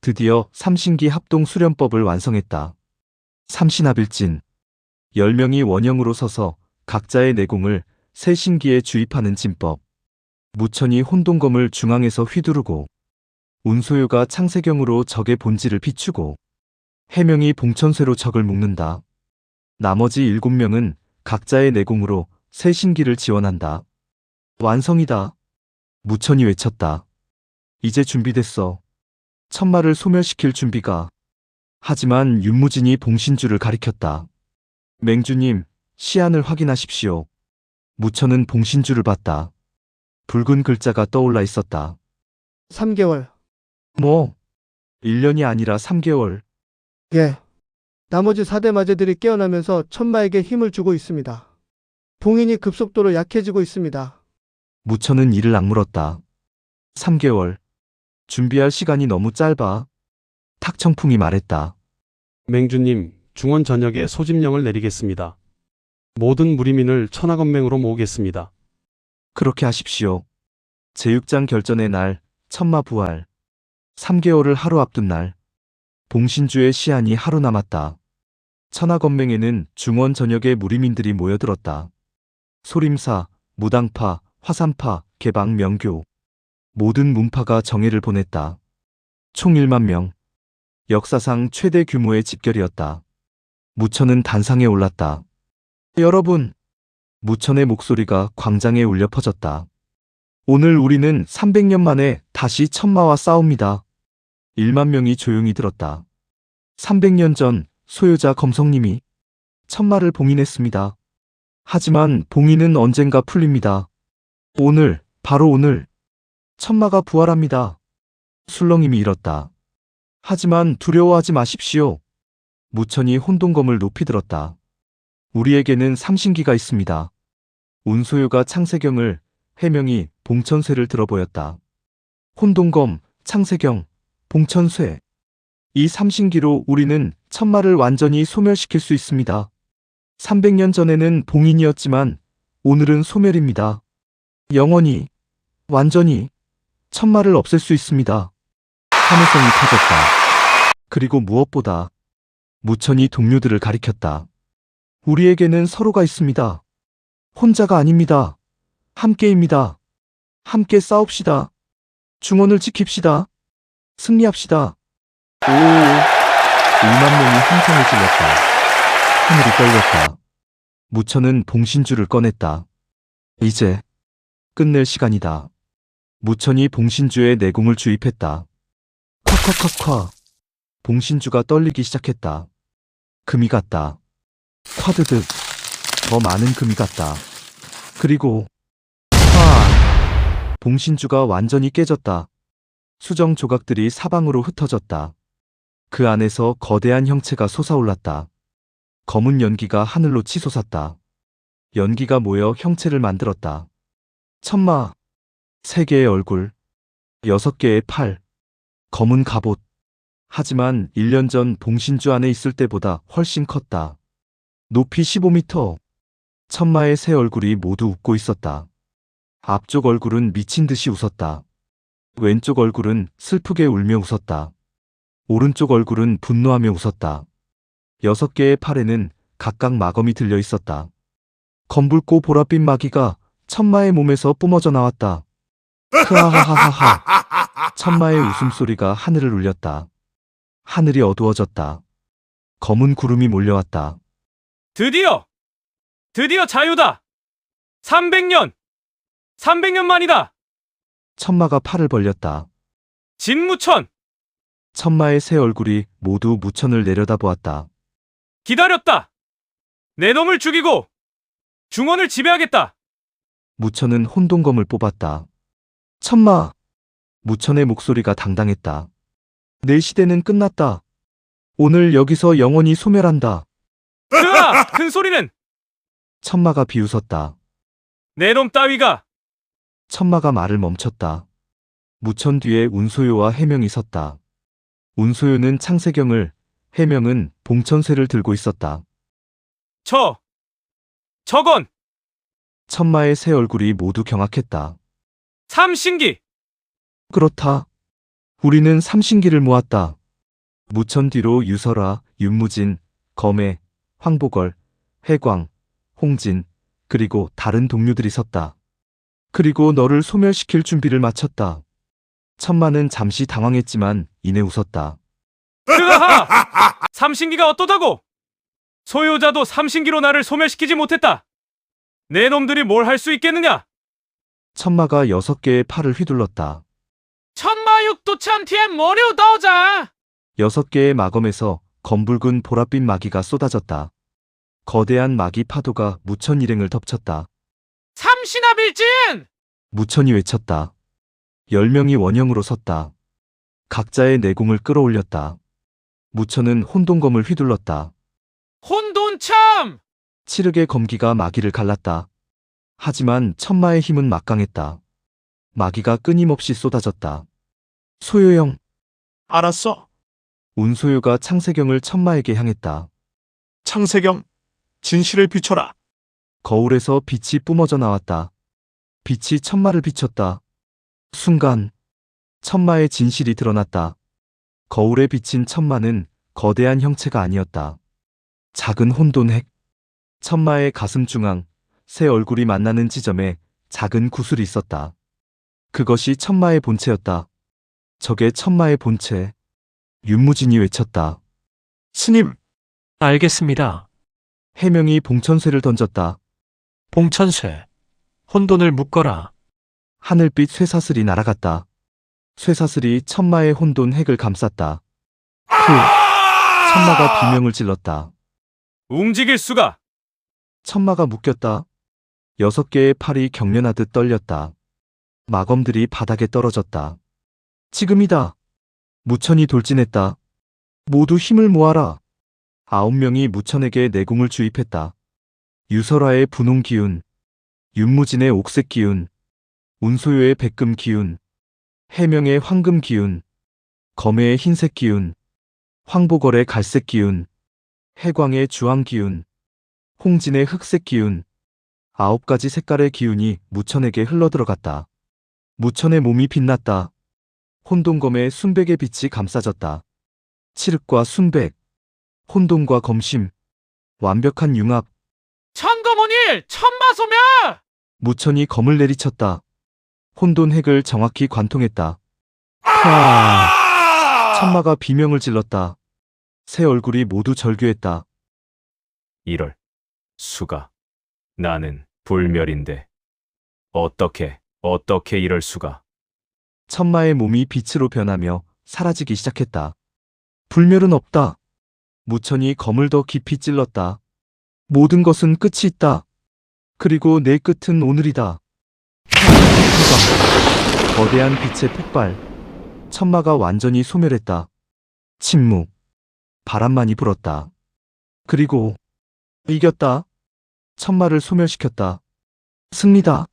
드디어 삼신기 합동 수련법을 완성했다. 삼신합일진. 10명이 원형으로 서서 각자의 내공을 새 신기에 주입하는 진법. 무천이 혼돈검을 중앙에서 휘두르고 운소요가 창세경으로 적의 본질을 비추고 해명이 봉천쇠로 적을 묶는다. 나머지 7명은 각자의 내공으로 새 신기를 지원한다. 완성이다. 무천이 외쳤다. 이제 준비됐어. 천마를 소멸시킬 준비가. 하지만 윤무진이 봉신주를 가리켰다. 맹주님, 시안을 확인하십시오. 무천은 봉신주를 봤다. 붉은 글자가 떠올라 있었다. 3개월. 뭐? 1년이 아니라 3개월. 예. 나머지 4대 마제들이 깨어나면서 천마에게 힘을 주고 있습니다. 봉인이 급속도로 약해지고 있습니다. 무천은 이를 악물었다. 3개월. 준비할 시간이 너무 짧아. 탁청풍이 말했다. 맹주님, 중원 전역에 소집령을 내리겠습니다. 모든 무리민을 천하건맹으로 모으겠습니다. 그렇게 하십시오. 제6장 결전의 날, 천마 부활. 3개월을 하루 앞둔 날. 봉신주의 시한이 하루 남았다. 천하건맹에는 중원 전역의 무리민들이 모여들었다. 소림사, 무당파, 화산파, 개방, 명교. 모든 문파가 정예를 보냈다. 총 1만 명. 역사상 최대 규모의 집결이었다. 무천은 단상에 올랐다. 여러분! 무천의 목소리가 광장에 울려 퍼졌다. 오늘 우리는 300년 만에 다시 천마와 싸웁니다. 1만 명이 조용히 들었다. 300년 전 소유자 검성님이 천마를 봉인했습니다. 하지만 봉인은 언젠가 풀립니다. 오늘, 바로 오늘, 천마가 부활합니다. 술렁임이 일었다. 하지만 두려워하지 마십시오. 무천이 혼동검을 높이 들었다. 우리에게는 삼신기가 있습니다. 운소유가 창세경을, 해명이 봉천쇠를 들어보였다. 혼동검, 창세경, 봉천쇠. 이 삼신기로 우리는 천마를 완전히 소멸시킬 수 있습니다. 300년 전에는 봉인이었지만 오늘은 소멸입니다. 영원히, 완전히 천마를 없앨 수 있습니다. 환호성이 터졌다. 그리고 무엇보다 무천이 동료들을 가리켰다. 우리에게는 서로가 있습니다. 혼자가 아닙니다. 함께입니다. 함께 싸웁시다. 중원을 지킵시다. 승리합시다. 오, 1만 명이 함성을 질렀다. 하늘이 떨렸다. 무천은 봉신주를 꺼냈다. 이제 끝낼 시간이다. 무천이 봉신주에 내공을 주입했다. 콱콱콱콱. 봉신주가 떨리기 시작했다. 금이 갔다. 콰드득. 더 많은 금이 갔다. 그리고 봉신주가 완전히 깨졌다. 수정 조각들이 사방으로 흩어졌다. 그 안에서 거대한 형체가 솟아올랐다. 검은 연기가 하늘로 치솟았다. 연기가 모여 형체를 만들었다. 천마. 3개의 얼굴. 6개의 팔. 검은 갑옷. 하지만 1년 전 봉신주 안에 있을 때보다 훨씬 컸다. 높이 15m. 천마의 새 얼굴이 모두 웃고 있었다. 앞쪽 얼굴은 미친 듯이 웃었다. 왼쪽 얼굴은 슬프게 울며 웃었다. 오른쪽 얼굴은 분노하며 웃었다. 6개의 팔에는 각각 마검이 들려 있었다. 검붉고 보랏빛 마귀가 천마의 몸에서 뿜어져 나왔다. 흐하하하하. 천마의 웃음소리가 하늘을 울렸다. 하늘이 어두워졌다. 검은 구름이 몰려왔다. 드디어 자유다. 300년 만이다. 천마가 팔을 벌렸다. 진무천, 천마의 새 얼굴이 모두 무천을 내려다보았다. 기다렸다. 내 놈을 죽이고 중원을 지배하겠다. 무천은 혼동검을 뽑았다. 천마! 무천의 목소리가 당당했다. 내 시대는 끝났다. 오늘 여기서 영원히 소멸한다. 으아! 큰 소리는! 천마가 비웃었다. 내 놈 따위가! 천마가 말을 멈췄다. 무천 뒤에 운소요와 해명이 섰다. 운소요는 창세경을, 해명은 봉천쇠를 들고 있었다. 저건! 천마의 새 얼굴이 모두 경악했다. 삼신기! 그렇다. 우리는 삼신기를 모았다. 무천 뒤로 유설아, 윤무진, 검애, 황보걸, 해광, 홍진, 그리고 다른 동료들이 섰다. 그리고 너를 소멸시킬 준비를 마쳤다. 천마는 잠시 당황했지만 이내 웃었다. 으하하! 삼신기가 어떠다고? 소유자도 삼신기로 나를 소멸시키지 못했다. 내 놈들이 뭘 할 수 있겠느냐? 천마가 6개의 팔을 휘둘렀다. 천마육도찬티엔 머리우 다오자. 6개의 마검에서 검붉은 보랏빛 마기가 쏟아졌다. 거대한 마기 파도가 무천 일행을 덮쳤다. 삼신아빌진! 무천이 외쳤다. 10명이 원형으로 섰다. 각자의 내공을 끌어올렸다. 무천은 혼돈검을 휘둘렀다. 혼돈참! 칠흑의 검기가 마기를 갈랐다. 하지만 천마의 힘은 막강했다. 마기가 끊임없이 쏟아졌다. 소요형. 알았어. 운소요가 창세경을 천마에게 향했다. 창세경, 진실을 비춰라. 거울에서 빛이 뿜어져 나왔다. 빛이 천마를 비췄다. 순간 천마의 진실이 드러났다. 거울에 비친 천마는 거대한 형체가 아니었다. 작은 혼돈핵. 천마의 가슴 중앙, 새 얼굴이 만나는 지점에 작은 구슬이 있었다. 그것이 천마의 본체였다. 저게 천마의 본체. 윤무진이 외쳤다. 스님, 알겠습니다. 해명이 봉천쇠를 던졌다. 봉천쇠. 혼돈을 묶어라. 하늘빛 쇠사슬이 날아갔다. 쇠사슬이 천마의 혼돈 핵을 감쌌다. 천마가 비명을 질렀다. 움직일 수가! 천마가 묶였다. 6개의 팔이 경련하듯 떨렸다. 마검들이 바닥에 떨어졌다. 지금이다. 무천이 돌진했다. 모두 힘을 모아라. 9명이 무천에게 내공을 주입했다. 유설화의 분홍 기운, 윤무진의 옥색 기운, 운소요의 백금 기운, 해명의 황금 기운, 검해의 흰색 기운, 황보걸의 갈색 기운, 해광의 주황 기운, 홍진의 흑색 기운, 9가지 색깔의 기운이 무천에게 흘러들어갔다. 무천의 몸이 빛났다. 혼돈검에 순백의 빛이 감싸졌다. 칠흑과 순백, 혼돈과 검심, 완벽한 융합. 천검원일 천마소멸! 무천이 검을 내리쳤다. 혼돈 핵을 정확히 관통했다. 천마가 비명을 질렀다. 새 얼굴이 모두 절규했다. 이럴 수가. 나는 불멸인데. 어떻게 이럴 수가. 천마의 몸이 빛으로 변하며 사라지기 시작했다. 불멸은 없다. 무천이 검을 더 깊이 찔렀다. 모든 것은 끝이 있다. 그리고 내 끝은 오늘이다. 거대한 빛의 폭발. 천마가 완전히 소멸했다. 침묵. 바람만이 불었다. 그리고 이겼다. 천마를 소멸시켰다. 승리다.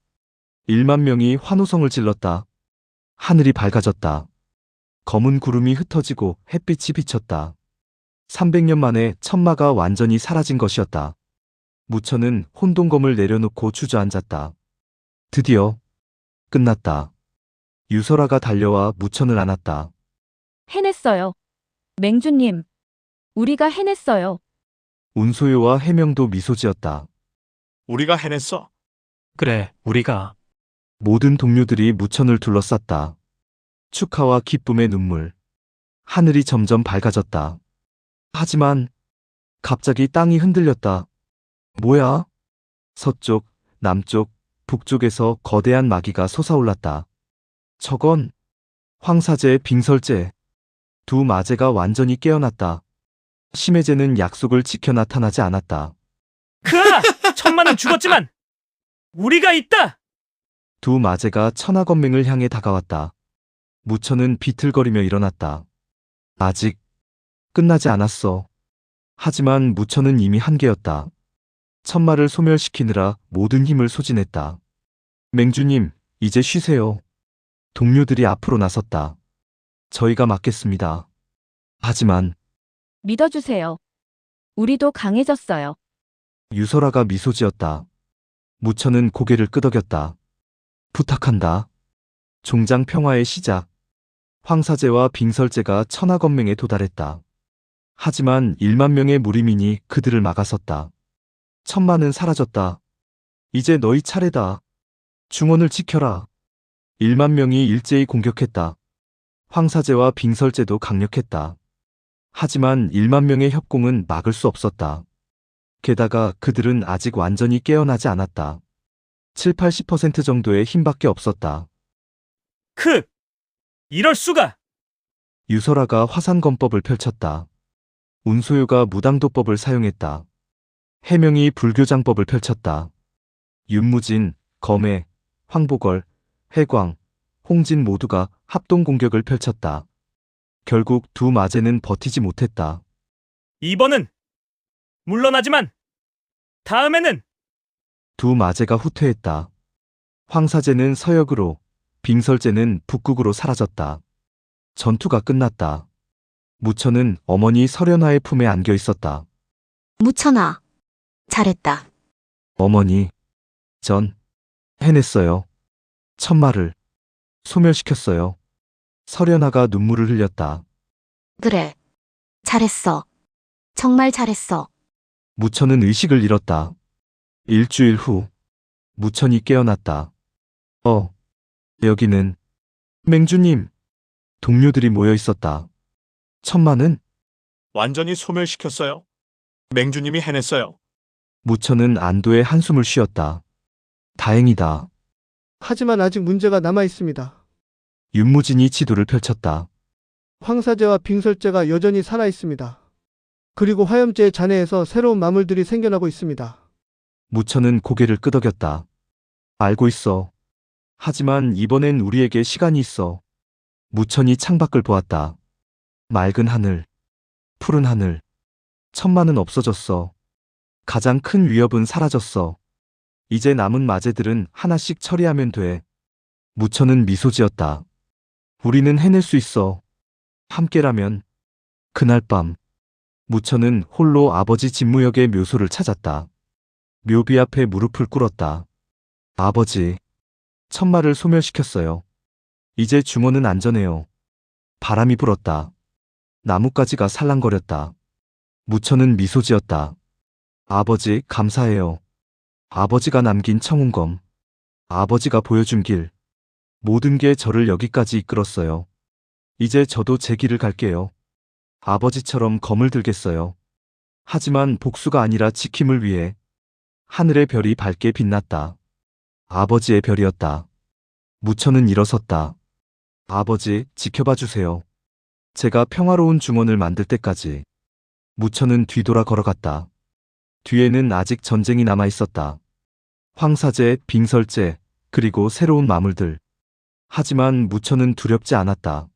1만 명이 환호성을 질렀다. 하늘이 밝아졌다. 검은 구름이 흩어지고 햇빛이 비쳤다. 300년 만에 천마가 완전히 사라진 것이었다. 무천은 혼돈검을 내려놓고 주저앉았다. 드디어 끝났다. 유설아가 달려와 무천을 안았다. 해냈어요. 맹주님, 우리가 해냈어요. 운소요와 해명도 미소 지었다. 우리가 해냈어. 그래, 우리가. 모든 동료들이 무천을 둘러쌌다. 축하와 기쁨의 눈물. 하늘이 점점 밝아졌다. 하지만 갑자기 땅이 흔들렸다. 뭐야? 서쪽, 남쪽, 북쪽에서 거대한 마기가 솟아올랐다. 저건 황사제의 빙설제. 두 마제가 완전히 깨어났다. 심해제는 약속을 지켜 나타나지 않았다. 크아! 천마는 죽었지만 우리가 있다! 두 마제가 천하건맹을 향해 다가왔다. 무천은 비틀거리며 일어났다. 아직 끝나지 않았어. 하지만 무천은 이미 한계였다. 천마를 소멸시키느라 모든 힘을 소진했다. 맹주님, 이제 쉬세요. 동료들이 앞으로 나섰다. 저희가 맡겠습니다. 하지만 믿어주세요. 우리도 강해졌어요. 유설아가 미소 지었다. 무천은 고개를 끄덕였다. 부탁한다. 종장 평화의 시작. 황사제와 빙설제가 천하건맹에 도달했다. 하지만 1만 명의 무리민이 그들을 막아섰다. 천마는 사라졌다. 이제 너희 차례다. 중원을 지켜라. 1만 명이 일제히 공격했다. 황사제와 빙설제도 강력했다. 하지만 1만 명의 협공은 막을 수 없었다. 게다가 그들은 아직 완전히 깨어나지 않았다. 7, 80% 정도의 힘밖에 없었다. 이럴 수가! 유설아가 화산검법을 펼쳤다. 운소유가 무당도법을 사용했다. 해명이 불교장법을 펼쳤다. 윤무진, 검해, 황보걸, 해광, 홍진 모두가 합동공격을 펼쳤다. 결국 두 마제는 버티지 못했다. 이번은 물러나지만 다음에는 두 마제가 후퇴했다. 황사제는 서역으로, 빙설제는 북극으로 사라졌다. 전투가 끝났다. 무천은 어머니 설현아의 품에 안겨 있었다. 무천아, 잘했다. 어머니, 전 해냈어요. 천마를 소멸시켰어요. 설현아가 눈물을 흘렸다. 그래, 잘했어. 정말 잘했어. 무천은 의식을 잃었다. 일주일 후, 무천이 깨어났다. 여기는 맹주님. 동료들이 모여 있었다. 천마는? 완전히 소멸시켰어요. 맹주님이 해냈어요. 무천은 안도의 한숨을 쉬었다. 다행이다. 하지만 아직 문제가 남아 있습니다. 윤무진이 지도를 펼쳤다. 황사제와 빙설제가 여전히 살아 있습니다. 그리고 화염제의 잔해에서 새로운 마물들이 생겨나고 있습니다. 무천은 고개를 끄덕였다. 알고 있어. 하지만 이번엔 우리에게 시간이 있어. 무천이 창밖을 보았다. 맑은 하늘, 푸른 하늘. 천마는 없어졌어. 가장 큰 위협은 사라졌어. 이제 남은 마제들은 하나씩 처리하면 돼. 무천은 미소 지었다. 우리는 해낼 수 있어. 함께라면. 그날 밤, 무천은 홀로 아버지 진무역의 묘소를 찾았다. 묘비 앞에 무릎을 꿇었다. 아버지, 천마를 소멸시켰어요. 이제 중원은 안전해요. 바람이 불었다. 나뭇가지가 살랑거렸다. 무천은 미소 지었다. 아버지, 감사해요. 아버지가 남긴 청운검. 아버지가 보여준 길. 모든 게 저를 여기까지 이끌었어요. 이제 저도 제 길을 갈게요. 아버지처럼 검을 들겠어요. 하지만 복수가 아니라 지킴을 위해. 하늘의 별이 밝게 빛났다. 아버지의 별이었다. 무천은 일어섰다. 아버지, 지켜봐 주세요. 제가 평화로운 중원을 만들 때까지. 무천은 뒤돌아 걸어갔다. 뒤에는 아직 전쟁이 남아 있었다. 황사제, 빙설제, 그리고 새로운 마물들. 하지만 무천은 두렵지 않았다.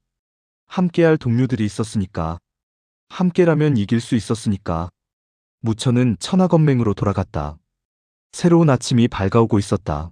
함께할 동료들이 있었으니까. 함께라면 이길 수 있었으니까. 무천은 천하건맹으로 돌아갔다. 새로운 아침이 밝아오고 있었다.